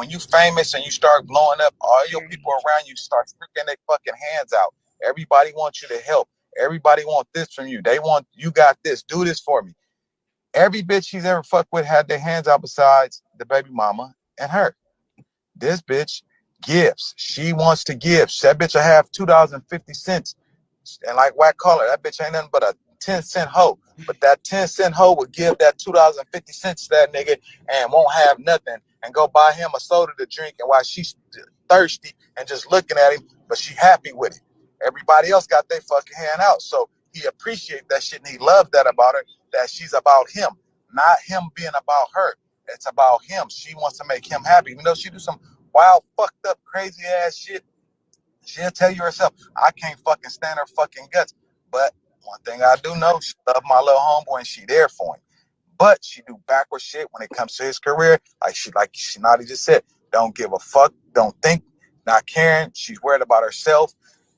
you famous and you start blowing up, all your people around you start freaking their fucking hands out. Everybody wants you to help. Everybody want this from you. They want, you got this, do this for me. Every bitch he's ever fucked with had their hands out besides the baby mama and her. This bitch gives. She wants to give. That bitch will have $2.50. And like White Collar, that bitch ain't nothing but a 10-cent hoe. But that 10-cent hoe would give that $2.50 to that nigga and won't have nothing and go buy him a soda to drink, and while she's thirsty and just looking at him, but she happy with it. Everybody else got their fucking hand out. So he appreciates that shit and he loved that about her, that she's about him, not him being about her. It's about him. She wants to make him happy. Even though she do some wild, fucked up, crazy ass shit, she'll tell you herself, I can't fucking stand her fucking guts. But one thing I do know, she love my little homeboy and she there for him. But she do backward shit when it comes to his career. Like Shinati just said, don't give a fuck, don't think, not caring. She's worried about herself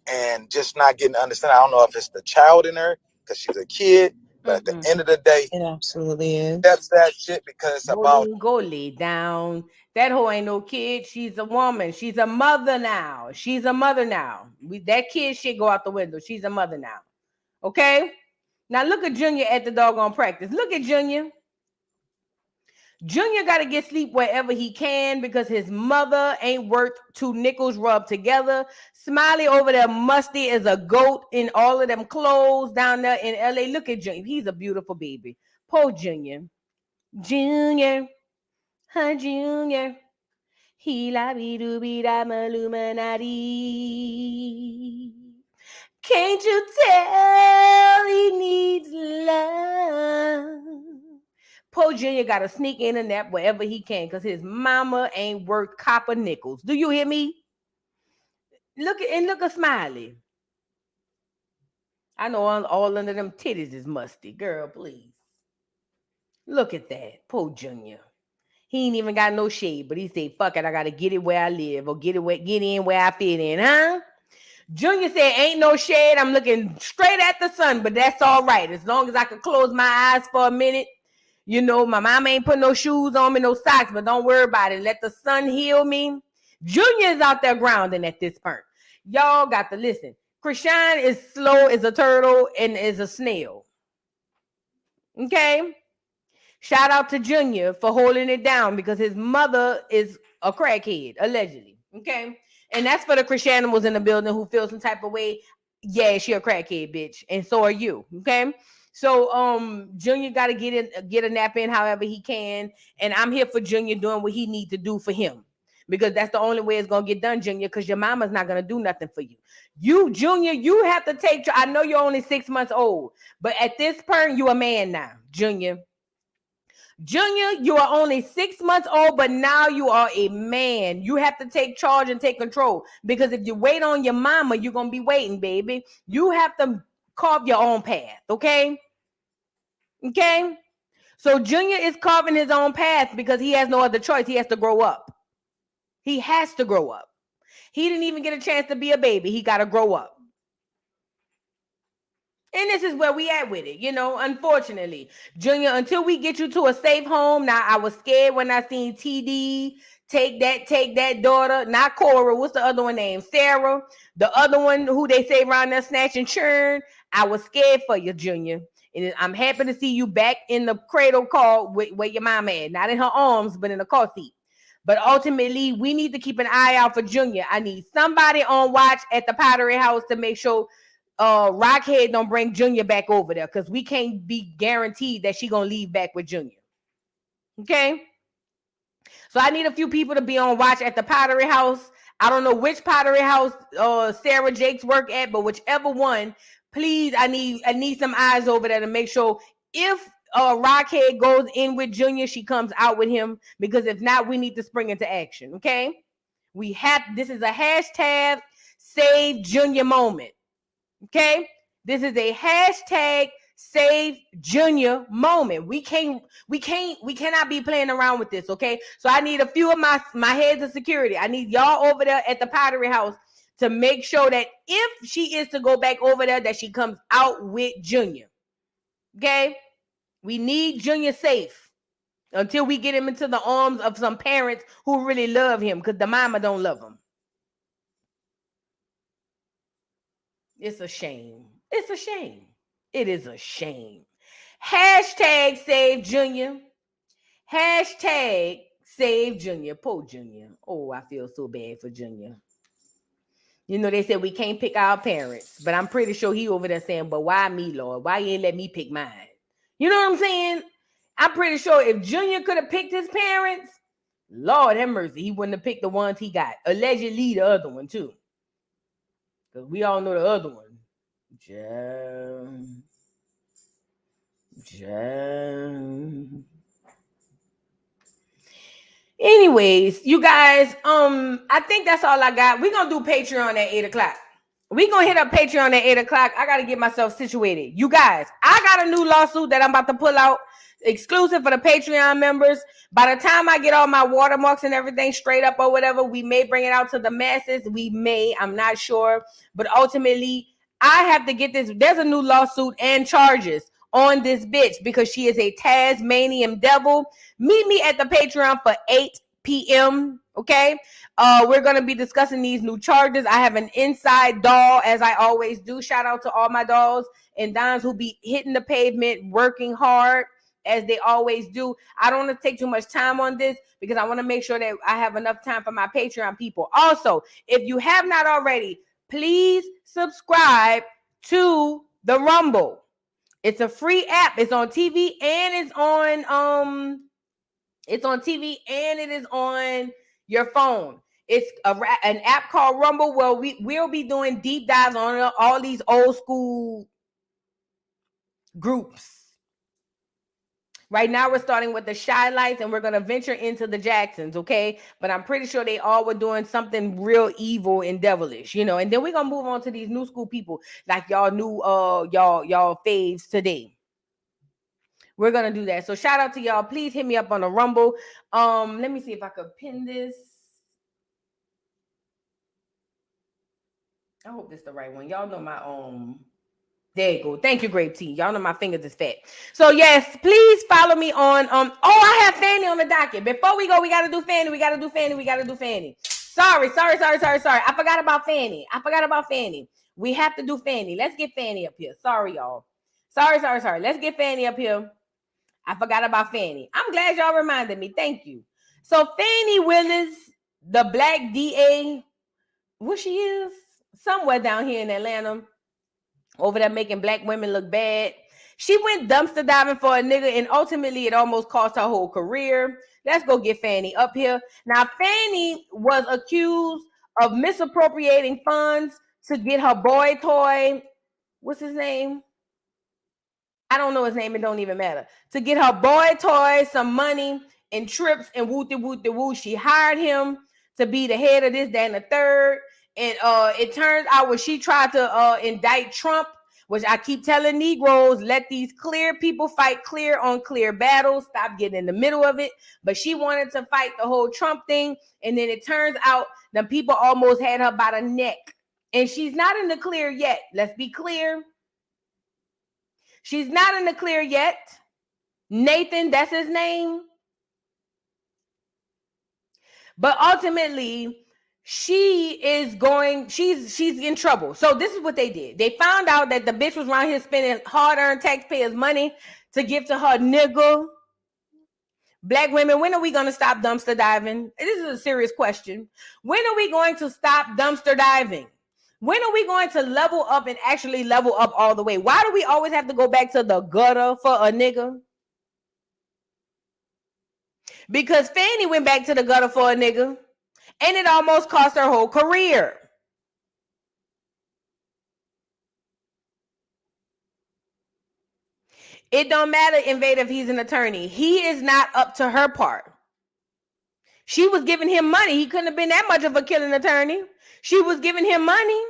and just not getting to understand. I don't know if it's the child in her because she's a kid, but at the end of the day, it absolutely is. That's that shit because it's about. Go lay down. That hoe ain't no kid. She's a woman. She's a mother now. She's a mother now. That kid shit go out the window. She's a mother now. Okay? Now look at Junior at the doggone practice. Look at Junior. Junior got to get sleep wherever he can because his mother ain't worth 2 nickels rubbed together. Smiley over there musty as a goat in all of them clothes down there in LA. Look at Junior. He's a beautiful baby. Poor Junior. Junior. Huh, Junior. He la be do be da Illuminati. Can't you tell he needs love? Poor Junior got to sneak in a nap wherever he can because his mama ain't worth copper nickels. Do you hear me? Look at Smiley. I know all under them titties is musty. Girl, please. Look at that. Poor Junior. He ain't even got no shade, but he said, fuck it, I got to get it where I live or get in where I fit in, huh? Junior said, ain't no shade. I'm looking straight at the sun, but that's all right. As long as I can close my eyes for a minute. You know, my mama ain't put no shoes on me, no socks, but don't worry about it. Let the sun heal me. Junior is out there grounding at this point. Y'all got to listen. Krishan is slow as a turtle and is a snail. Okay? Shout out to Junior for holding it down because his mother is a crackhead, allegedly. Okay? And that's for the Krishanimals in the building who feel some type of way. Yeah, she a crackhead, bitch. And so are you. Okay? So Junior got to get a nap in however he can. And I'm here for Junior doing what he needs to do for him. Because that's the only way it's going to get done, Junior, because your mama's not going to do nothing for you. You, Junior, you have to take, I know you're only 6 months old, but at this point, you're a man now, Junior. Junior, you are only 6 months old, but now you are a man. You have to take charge and take control because if you wait on your mama, you're going to be waiting, baby. You have to carve your own path, okay? Okay? So Junior is carving his own path because he has no other choice. He has to grow up. He has to grow up. He didn't even get a chance to be a baby. He got to grow up. And this is where we at with it, you know, unfortunately. Junior, until we get you to a safe home. Now, I was scared when I seen TD take that daughter. Not Cora. What's the other one named? Sarah. The other one who they say around there snatching churn. I was scared for you, Junior. And I'm happy to see you back in the cradle car where your mama at. Not in her arms, but in the car seat. But ultimately, we need to keep an eye out for Junior. I need somebody on watch at the Pottery House to make sure Rockhead don't bring Junior back over there because we can't be guaranteed that she gonna leave back with Junior. Okay? So I need a few people to be on watch at the Pottery House. I don't know which Pottery House Sarah Jakes work at, but whichever one, please, I need some eyes over there to make sure if Rockhead goes in with Junior, she comes out with him, because if not, we need to spring into action. Okay, this is a hashtag save Junior moment. Okay, this is a hashtag save Junior moment. We cannot be playing around with this. Okay, so I need a few of my heads of security. I need y'all over there at the Pottery House to make sure that if she is to go back over there, that she comes out with Junior. Okay. We need Junior safe until we get him into the arms of some parents who really love him, because the mama don't love him. It's a shame. It's a shame. It is a shame. Hashtag save Junior. Hashtag save Junior. Poor Junior. Oh, I feel so bad for Junior. You know, they said we can't pick our parents, but I'm pretty sure he over there saying, but why me, Lord? Why you ain't let me pick mine? You know what I'm saying? I'm pretty sure if Junior could have picked his parents, Lord have mercy, he wouldn't have picked the ones he got. Allegedly the other one too. Because we all know the other one. Anyways, you guys, I think that's all I got. We're gonna do Patreon at 8 o'clock. We're gonna hit up Patreon at 8 o'clock. I gotta get myself situated. You guys, I got a new lawsuit that I'm about to pull out exclusive for the Patreon members. By the time I get all my watermarks and everything straight up or whatever, we may bring it out to the masses. We may, I'm not sure, but ultimately I have to get this. There's a new lawsuit and charges on this bitch because she is a Tasmanian devil. Meet me at the Patreon for 8 p.m. Okay, we're gonna be discussing these new charges. I have an inside doll, as I always do. Shout out to all my dolls and dons who be hitting the pavement, working hard as they always do. I don't want to take too much time on this because I want to make sure that I have enough time for my Patreon people. Also, if you have not already, please subscribe to the Rumble. It's a free app. It's on TV and it's on TV and it is on your phone. It's an app called Rumble where we'll be doing deep dives on all these old school groups. Right now, we're starting with the Shy Lights, and we're going to venture into the Jacksons, okay? But I'm pretty sure they all were doing something real evil and devilish, you know? And then we're going to move on to these new school people, like y'all new, y'all faves today. We're going to do that. So shout out to y'all. Please hit me up on the Rumble. Let me see if I could pin this. I hope this is the right one. Y'all know my there you go. Thank you, Grape Tea. Y'all know my fingers is fat. So yes, please follow me on I have Fannie on the docket. Before we go, we gotta do Fannie. Sorry. I forgot about Fannie. We have to do Fannie. Let's get Fannie up here. Sorry, y'all. Sorry. Let's get Fannie up here. I forgot about Fannie. I'm glad y'all reminded me. Thank you. So Fannie Willis, the black DA, where she is? Somewhere down here in Atlanta. Over there making black women look bad. She went dumpster diving for a nigga, and ultimately it almost cost her whole career. Let's go get Fannie up here. Now, Fannie was accused of misappropriating funds to get her boy toy. What's his name? I don't know his name. It don't even matter. To get her boy toy some money and trips and woo. She hired him to be the head of this, that, and the third. And it turns out when she tried to indict Trump, which I keep telling Negroes, let these clear people fight clear on clear battles. Stop getting in the middle of it. But she wanted to fight the whole Trump thing. And then it turns out the people almost had her by the neck. And she's not in the clear yet. Let's be clear. She's not in the clear yet. Nathan, that's his name. But ultimately, she's in trouble. So this is what they did. They found out that the bitch was around here spending hard-earned taxpayers' money to give to her nigga. Black women, when are we going to stop dumpster diving? This is a serious question. When are we going to stop dumpster diving? When are we going to level up and actually level up all the way? Why do we always have to go back to the gutter for a nigga? Because Fannie went back to the gutter for a nigga. And it almost cost her whole career. It don't matter, Invader, if he's an attorney. He is not up to her part. She was giving him money. He couldn't have been that much of a killing attorney. She was giving him money.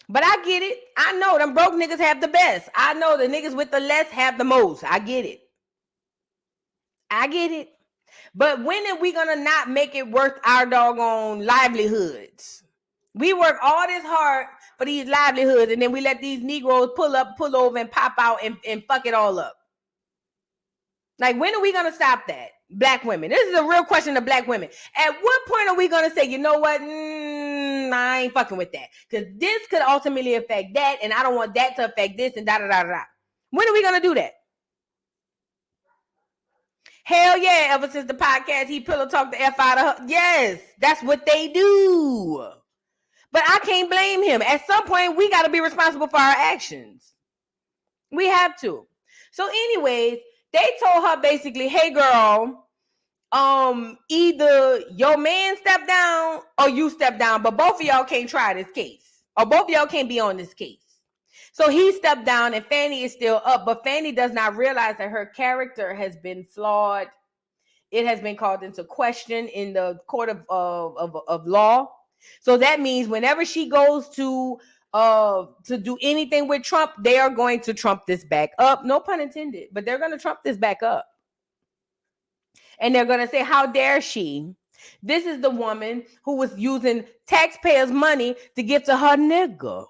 But I get it. I know them broke niggas have the best. I know the niggas with the less have the most. I get it. But when are we gonna not make it worth our doggone livelihoods? We work all this hard for these livelihoods, and then we let these Negroes pull over, and pop out and fuck it all up. Like, when are we gonna stop that? Black women. This is a real question to black women. At what point are we gonna say, you know what? I ain't fucking with that. Because this could ultimately affect that, and I don't want that to affect this, and da-da-da-da-da. When are we gonna do that? Hell yeah, ever since the podcast, he pillow talked the F out of her. Yes, that's what they do. But I can't blame him. At some point, we got to be responsible for our actions. We have to. So anyways, They told her basically, hey girl, either your man step down or you step down, but both of y'all can't try this case, or both of y'all can't be on this case. So he stepped down and Fannie is still up, but Fannie does not realize that her character has been flawed. It has been called into question in the court of law. So that means whenever she goes to do anything with Trump, they are going to trump this back up. No pun intended, but they're going to trump this back up. And they're going to say, how dare she? This is the woman who was using taxpayers' money to give to her nigga.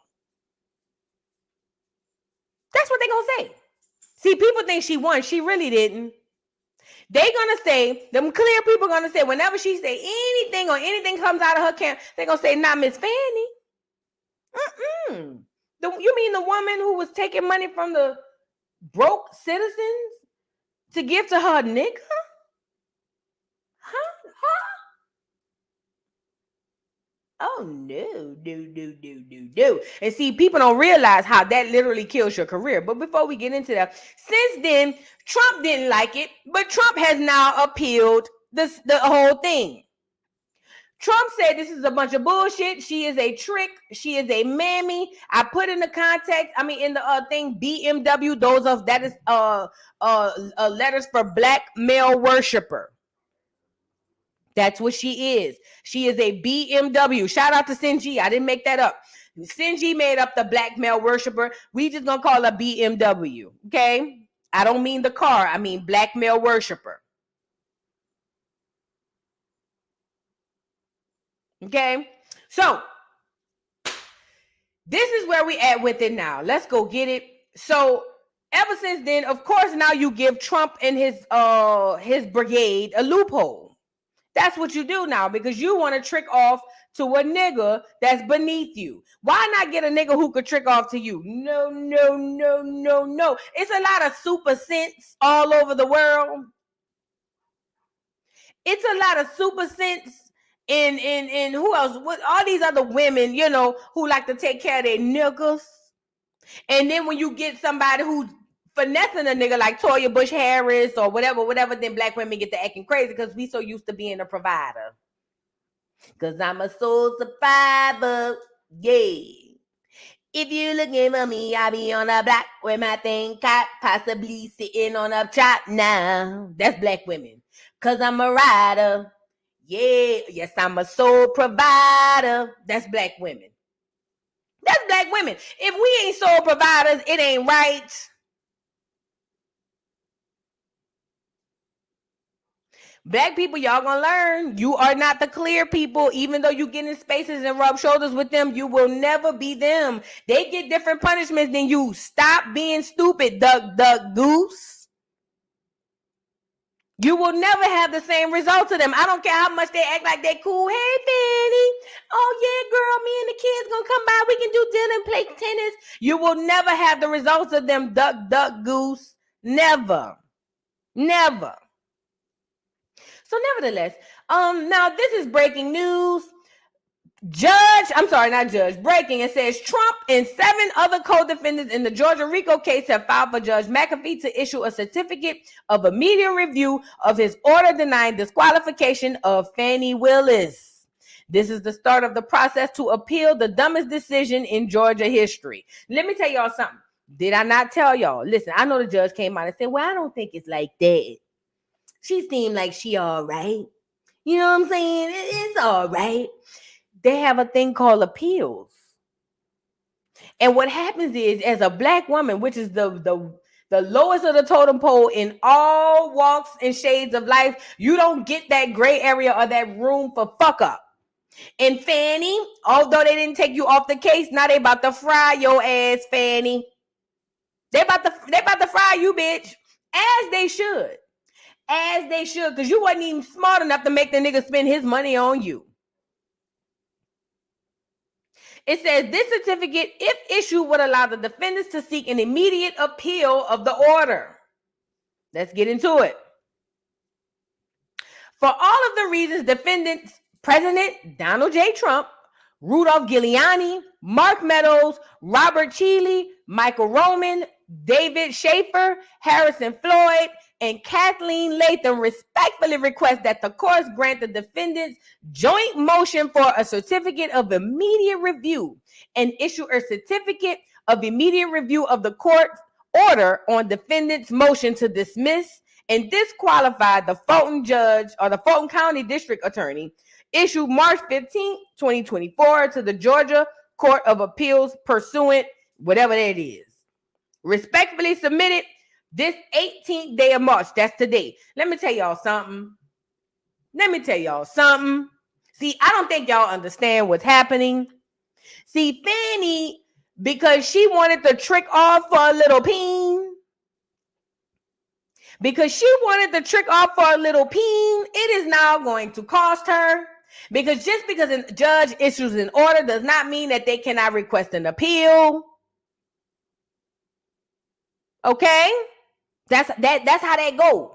That's what they're going to say. See, people think she won. She really didn't. They're going to say, them clear people are going to say, whenever she say anything or anything comes out of her camp, they're going to say, not Miss Fannie. You mean the woman who was taking money from the broke citizens to give to her nigga? Huh? Oh, no. And see, people don't realize how that literally kills your career. But before we get into that, since then, Trump didn't like it, but Trump has now appealed the whole thing. Trump said this is a bunch of bullshit. She is a trick. She is a mammy. I put in the context, in the thing, BMW, that is letters for black male worshiper. That's what she is. She is a BMW. Shout out to Sinji. I didn't make that up. Sinji made up the black male worshiper. We just gonna call her BMW. Okay? I don't mean the car. I mean black male worshiper. Okay? So, this is where we at with it now. Let's go get it. So, ever since then, of course, now you give Trump and his brigade a loophole. That's what you do now because you want to trick off to a nigga that's beneath you. Why not get a nigga who could trick off to you? No. It's a lot of super sense all over the world. It's a lot of super sense in who else? What all these other women, who like to take care of their niggas. And then when you get somebody who's finessing a nigga like Toya Bush Harris or whatever, then black women get to acting crazy because we so used to being a provider. Because I'm a soul survivor. Yeah. If you looking for me, I'll be on a block with my thing cop, possibly sitting on a chop now. That's black women. Because I'm a rider. Yeah. Yes, I'm a soul provider. That's black women. That's black women. If we ain't soul providers, it ain't right. Black people, y'all gonna learn. You are not the clear people. Even though you get in spaces and rub shoulders with them, you will never be them. They get different punishments than you. Stop being stupid, duck, goose. You will never have the same results of them. I don't care how much they act like they cool. Hey, Fannie. Oh, yeah, girl, me and the kids gonna come by. We can do dinner and play tennis. You will never have the results of them, duck, goose. Never. So nevertheless, now this is breaking news. Breaking. It says Trump and 7 other co-defendants in the Georgia RICO case have filed for Judge McAfee to issue a certificate of immediate review of his order denying disqualification of Fannie Willis. This is the start of the process to appeal the dumbest decision in Georgia history. Let me tell y'all something. Did I not tell y'all? Listen, I know the judge came out and said, well, I don't think it's like that. She seemed like she all right. You know what I'm saying? It's all right. They have a thing called appeals. And what happens is, as a black woman, which is the lowest of the totem pole in all walks and shades of life, you don't get that gray area or that room for fuck up. And Fannie, although they didn't take you off the case, now they about to fry your ass, Fannie. They about to fry you, bitch. As they should. Because you wasn't even smart enough to make the nigga spend his money on you. It says this certificate, if issued, would allow the defendants to seek an immediate appeal of the order. Let's get into it. For all of the reasons defendants, President Donald J. Trump, Rudolph Giuliani, Mark Meadows, Robert Cheeley, Michael Roman, David Schaefer, Harrison Floyd, and Kathleen Latham respectfully request that the courts grant the defendants joint motion for a certificate of immediate review and issue a certificate of immediate review of the court's order on defendants' motion to dismiss and disqualify the Fulton judge or the Fulton County District Attorney issued March 15, 2024 to the Georgia Court of Appeals pursuant, whatever that is. Respectfully submitted this 18th day of March. That's today. Let me tell y'all something. See, I don't think y'all understand what's happening. See, Fannie, because she wanted to trick off for a little peen, it is now going to cost her. Because just because a judge issues an order does not mean that they cannot request an appeal. Okay? That's how that goes.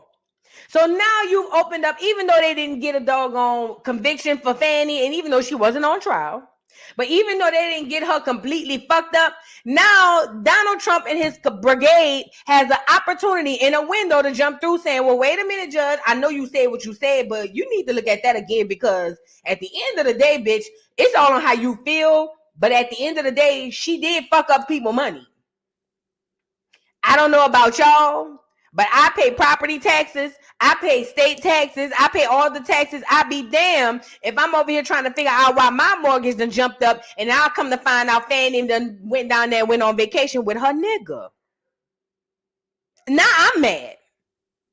So now you've opened up, even though they didn't get a doggone conviction for Fannie, and even though she wasn't on trial, but even though they didn't get her completely fucked up, now Donald Trump and his brigade has an opportunity in a window to jump through saying, well, wait a minute, Judge, I know you said what you said, but you need to look at that again, because at the end of the day, bitch, it's all on how you feel. But at the end of the day, she did fuck up people money. I don't know about y'all, but I pay property taxes. I pay state taxes. I pay all the taxes. I be damned if I'm over here trying to figure out why my mortgage done jumped up, and I'll come to find out Fannie done went down there and went on vacation with her nigga. Now I'm mad.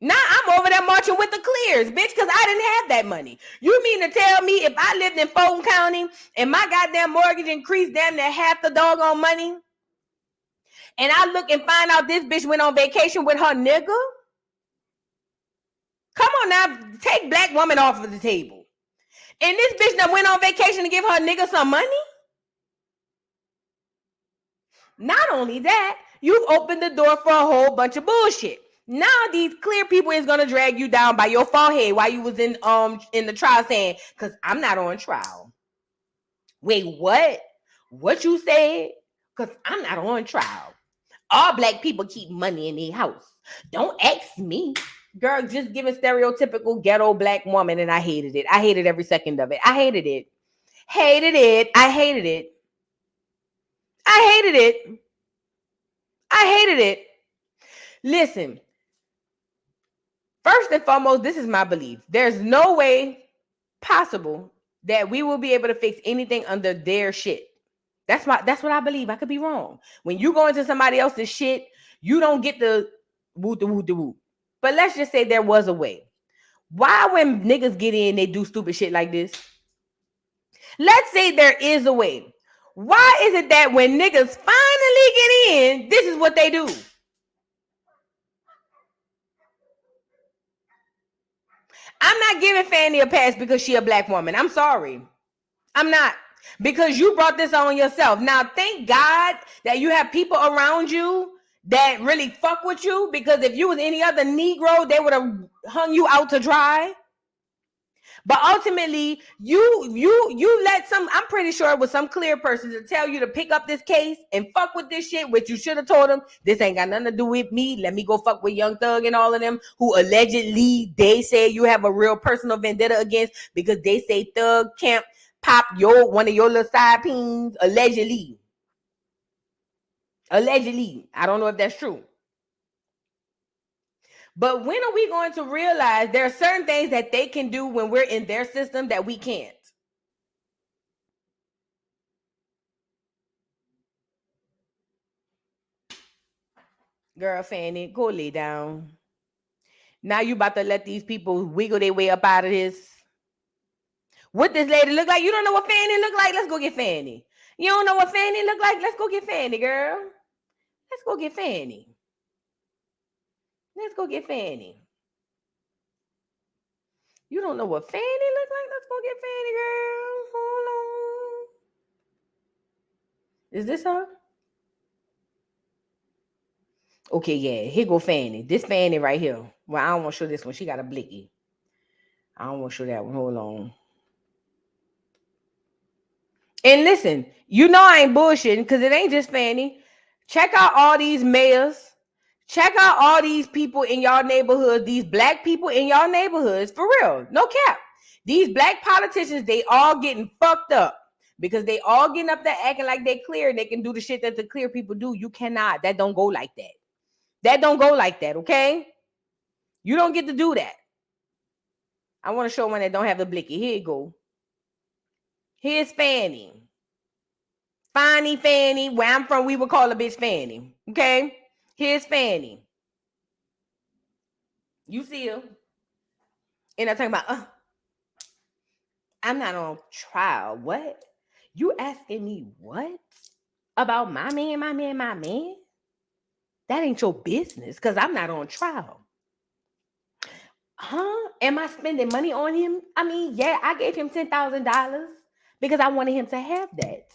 Now I'm over there marching with the clears, bitch, because I didn't have that money. You mean to tell me if I lived in Fulton County and my goddamn mortgage increased damn near half the doggone money, and I look and find out this bitch went on vacation with her nigga? Come on now, take black woman off of the table. And this bitch that went on vacation to give her nigga some money? Not only that, you've opened the door for a whole bunch of bullshit. Now these clear people is gonna drag you down by your forehead while you was in the trial saying, because I'm not on trial. Wait, what? What you said? Because I'm not on trial. All black people keep money in their house. Don't ask me. Girl, just giving stereotypical ghetto black woman, and I hated it. I hated every second of it. I hated it. Listen, first and foremost, this is my belief. There's no way possible that we will be able to fix anything under their shit. That's what I believe. I could be wrong. When you go into somebody else's shit, you don't get the woo. But let's just say there was a way. Why, when niggas get in, they do stupid shit like this? Let's say there is a way. Why is it that when niggas finally get in, this is what they do? I'm not giving Fannie a pass because she a black woman. I'm sorry. I'm not. Because you brought this on yourself. Now, thank God that you have people around you that really fuck with you, because if you was any other Negro, they would have hung you out to dry. But ultimately, you let some, I'm pretty sure it was some clear person to tell you to pick up this case and fuck with this shit, which you should have told them, this ain't got nothing to do with me. Let me go fuck with Young Thug and all of them who allegedly, they say you have a real personal vendetta against, because they say Thug can't pop one of your little side pins, allegedly. I don't know if that's true. But when are we going to realize there are certain things that they can do when we're in their system that we can't? Girl, Fannie, go lay down. Now you about to let these people wiggle their way up out of this. What this lady look like? You don't know what Fannie look like? Let's go get Fannie. You don't know what Fannie look like? Let's go get Fannie, girl. Let's go get Fannie. Let's go get Fannie. You don't know what Fannie look like? Let's go get Fannie, girl. Hold on. Is this her? Okay, yeah. Here go Fannie. This Fannie right here. Well, I don't want to show this one. She got a blicky. I don't want to show that one. Hold on. And listen, you know I ain't bullshitting, because it ain't just Fannie. Check out all these mayors. Check out all these people in y'all neighborhood, these black people in y'all neighborhoods, for real, no cap. These black politicians, they all getting fucked up because they all getting up there acting like they clear and they can do the shit that the clear people do. You cannot. That don't go like that. That don't go like that, okay? You don't get to do that. I want to show one that don't have the blicky. Here you go. Here's Fannie. Fannie. Where I'm from, we would call a bitch Fannie, okay? Here's Fannie. You see her. And I'm talking about, I'm not on trial. What? You asking me what? About my man? That ain't your business because I'm not on trial. Huh? Am I spending money on him? I mean, yeah, I gave him $10,000 because I wanted him to have that.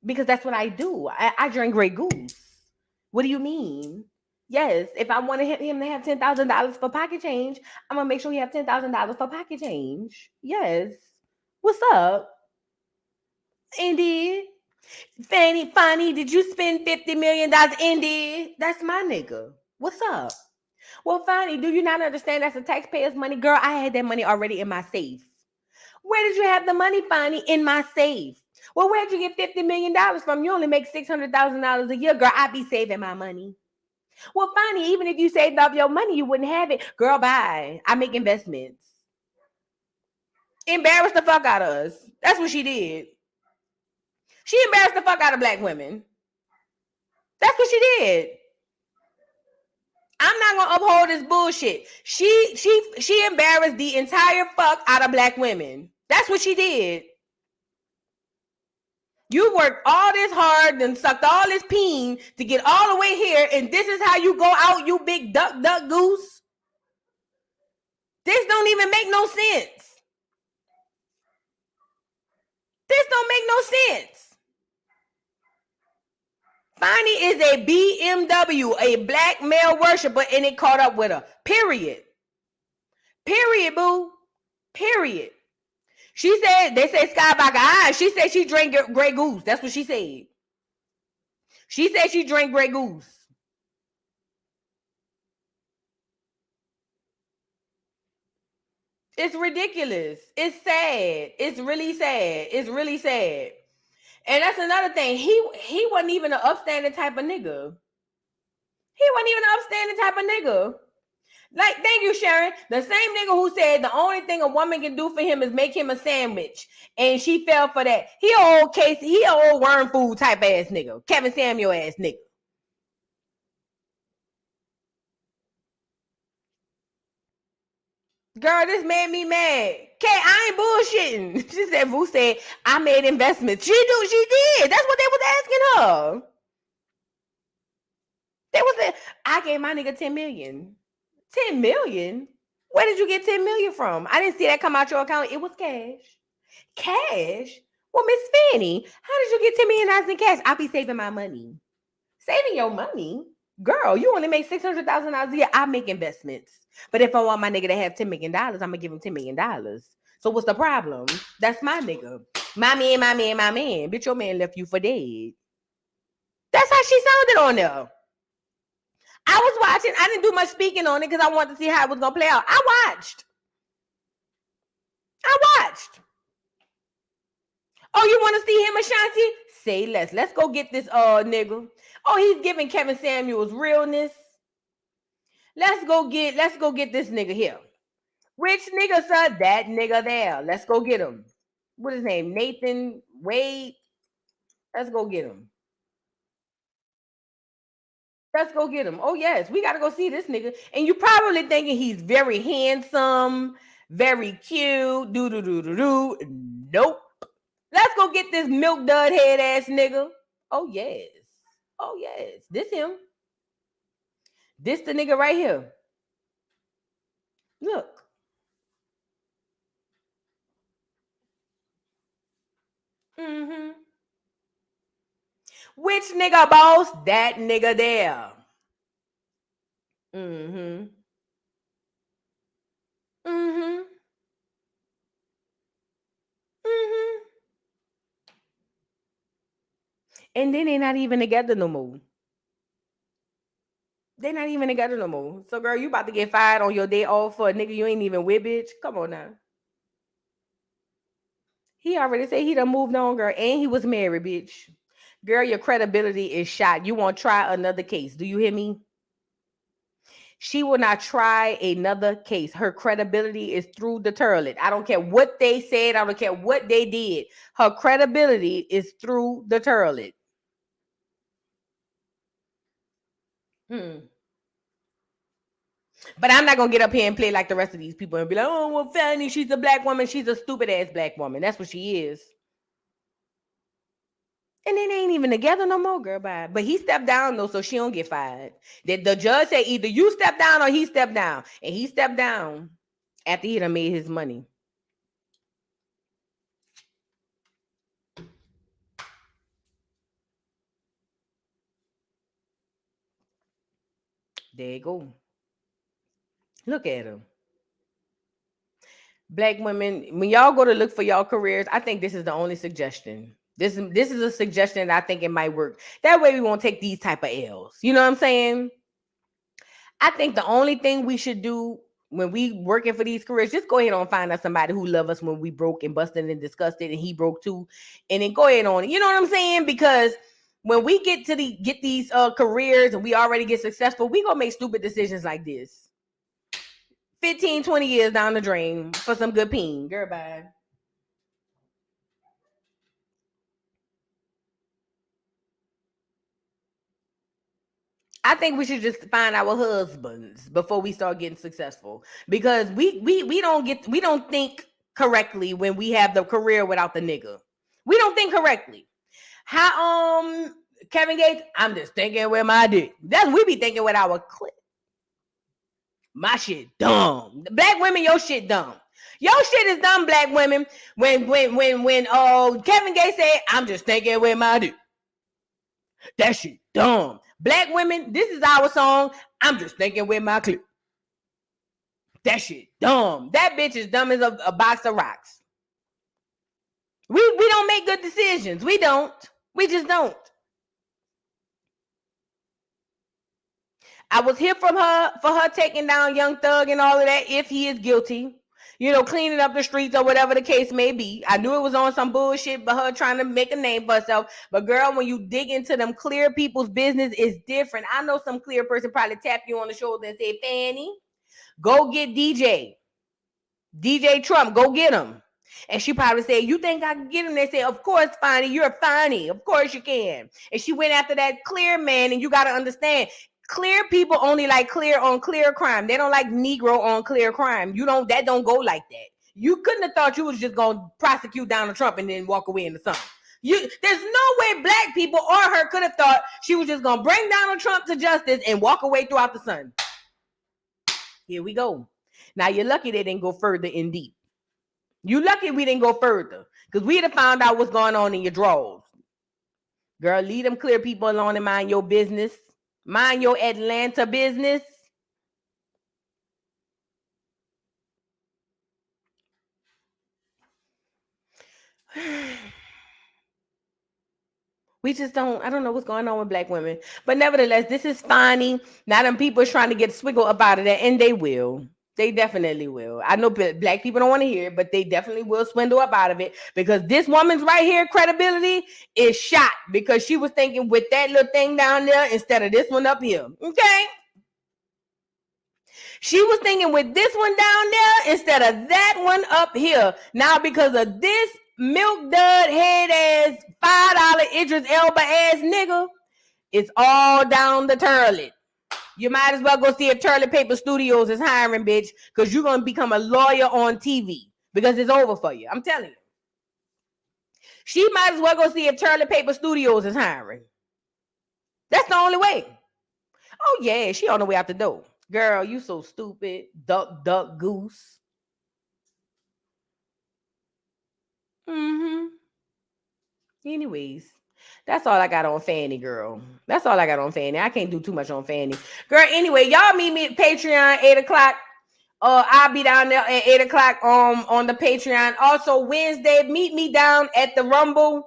Because that's what I do. I drink Grey Goose. What do you mean? Yes, if I wanted him to have $10,000 for pocket change, I'm going to make sure he have $10,000 for pocket change. Yes. What's up? Indeed. Fannie, did you spend $50 million? Indeed. That's my nigga. What's up? Well, Fannie, do you not understand that's the taxpayers' money? Girl, I had that money already in my safe. Where did you have the money, Fannie? In my safe. Well, where'd you get $50 million from? You only make $600,000 a year. Girl, I be saving my money. Well, Fannie, even if you saved up your money, you wouldn't have it. Girl, bye. I make investments. Embarrassed the fuck out of us. That's what she did. She embarrassed the fuck out of black women. That's what she did. I'm not gonna uphold this bullshit. She embarrassed the entire fuck out of black women. That's what she did. You worked all this hard and sucked all this peen to get all the way here, and this is how you go out, you big duck goose. This don't even make no sense. This don't make no sense. Fannie is a BMW, a black male worshiper, and it caught up with her. Period. Period, boo. Period. She said, they say Skybacker eyes. She said she drank Grey Goose. That's what she said. She said she drank Grey Goose. It's ridiculous. It's sad. It's really sad. It's really sad. And that's another thing. He wasn't even an upstanding type of nigga. He wasn't even an upstanding type of nigga. Like, thank you, Sharon. The same nigga who said the only thing a woman can do for him is make him a sandwich. And she fell for that. He an old worm food type ass nigga. Kevin Samuel ass nigga. Girl, this made me mad. Kay, I ain't bullshitting. She said, Vu said, I made investments. She did. That's what they was asking her. I gave my nigga 10 million. 10 million? Where did you get 10 million from? I didn't see that come out your account. It was cash. Cash? Well, Miss Fannie, how did you get $10 million in cash? I'll be saving my money. Saving your money? Girl, you only make $600,000 a year. I make investments. But if I want my nigga to have $10 million, I'm going to give him $10 million. So what's the problem? That's my nigga. My man. Bitch, your man left you for dead. That's how she sounded on there. I was watching. I didn't do much speaking on it because I wanted to see how it was going to play out. I watched. Oh, you want to see him, Ashanti? Say less. Let's go get this nigga. Oh, he's giving Kevin Samuels realness. Let's go get this nigga here. Which nigga, sir? That nigga there. Let's go get him. What is his name? Nathan Wade. Let's go get him. Oh, yes. We got to go see this nigga. And you probably thinking he's very handsome, very cute. Nope. Let's go get this milk dud head ass nigga. Oh, yes. This him. This the nigga right here. Look. Mm-hmm. Which nigga, boss? That nigga there. Mm-hmm. Mm-hmm. Mm-hmm. And then they're not even together no more. They're not even together no more. So, girl, you about to get fired on your day off for a nigga you ain't even with, bitch. Come on now. He already said he done moved on, girl, and he was married, bitch. Girl, your credibility is shot. You won't try another case. Do you hear me? She will not try another case. Her credibility is through the toilet. I don't care what they said. I don't care what they did. Her credibility is through the toilet. But I'm not going to get up here and play like the rest of these people and be like, oh, well, Fannie, she's a black woman. She's a stupid ass black woman. That's what she is. And then they ain't even together no more, girl. Bye. But he stepped down, though, so she don't get fired. The judge said either you step down or he stepped down. And he stepped down after he done made his money. There you go. Look at him. Black women, when y'all go to look for y'all careers, I think this is the only suggestion. This is a suggestion that I think it might work. That way we won't take these type of L's. You know what I'm saying? I think the only thing we should do when we working for these careers, just go ahead and find us somebody who love us when we broke and busted and disgusted and he broke too. And then go ahead on it. You know what I'm saying? Because when we get these careers and we already get successful, we gonna make stupid decisions like this. 15, 20 years down the drain for some good peen. Girl, bye. I think we should just find our husbands before we start getting successful, because we don't think correctly when we have the career without the nigga. We don't think correctly. How Kevin Gates, I'm just thinking with my dick. That's we be thinking with our clip. My shit dumb. Black women, your shit dumb. Your shit is dumb, black women. When Kevin Gates said, I'm just thinking with my dick. That shit dumb. Black women, this is our song. I'm just thinking with my clip. That shit dumb. That bitch is dumb as a box of rocks. We don't make good decisions. We don't. We just don't. I was here for her taking down Young Thug and all of that, if he is guilty. You know, cleaning up the streets or whatever the case may be. I knew it was on some bullshit, but her trying to make a name for herself. But girl, when you dig into them clear people's business, it's different. I know some clear person probably tap you on the shoulder and say, Fannie, go get DJ Trump, go get him. And she probably said, you think I can get him? They say, of course, Fannie, you're Fannie. Of course you can. And she went after that clear man, and you got to understand, clear people only like clear on clear crime. They don't like Negro on clear crime. That don't go like that. You couldn't have thought you was just going to prosecute Donald Trump and then walk away in the sun. There's no way black people or her could have thought she was just going to bring Donald Trump to justice and walk away throughout the sun. Here we go. Now you're lucky they didn't go further in deep. You lucky we didn't go further, because we'd have found out what's going on in your drawers. Girl, leave them clear people alone and mind your business. Mind your Atlanta business. We just don't, I don't know what's going on with black women. But nevertheless, this is Fannie. Now them people is trying to get swiggle up out of that, and they will. They definitely will. I know black people don't want to hear it, but they definitely will swindle up out of it, because this woman's right here credibility is shot, because she was thinking with that little thing down there instead of this one up here. Okay? She was thinking with this one down there instead of that one up here. Now, because of this milk dud head ass $5 Idris Elba ass nigga, it's all down the toilet. You might as well go see if Toilet Paper Studios is hiring, bitch, because you're going to become a lawyer on TV, because it's over for you. I'm telling you. She might as well go see if Toilet Paper Studios is hiring. That's the only way. Oh, yeah, she on the way out the door. Girl, you so stupid. Duck, duck, goose. Anyways. That's all I got on Fannie, girl. That's all I got on Fannie. I can't do too much on Fannie. Girl, anyway, y'all meet me at Patreon, 8 o'clock. I'll be down there at 8 o'clock on the Patreon. Also, Wednesday, meet me down at the Rumble.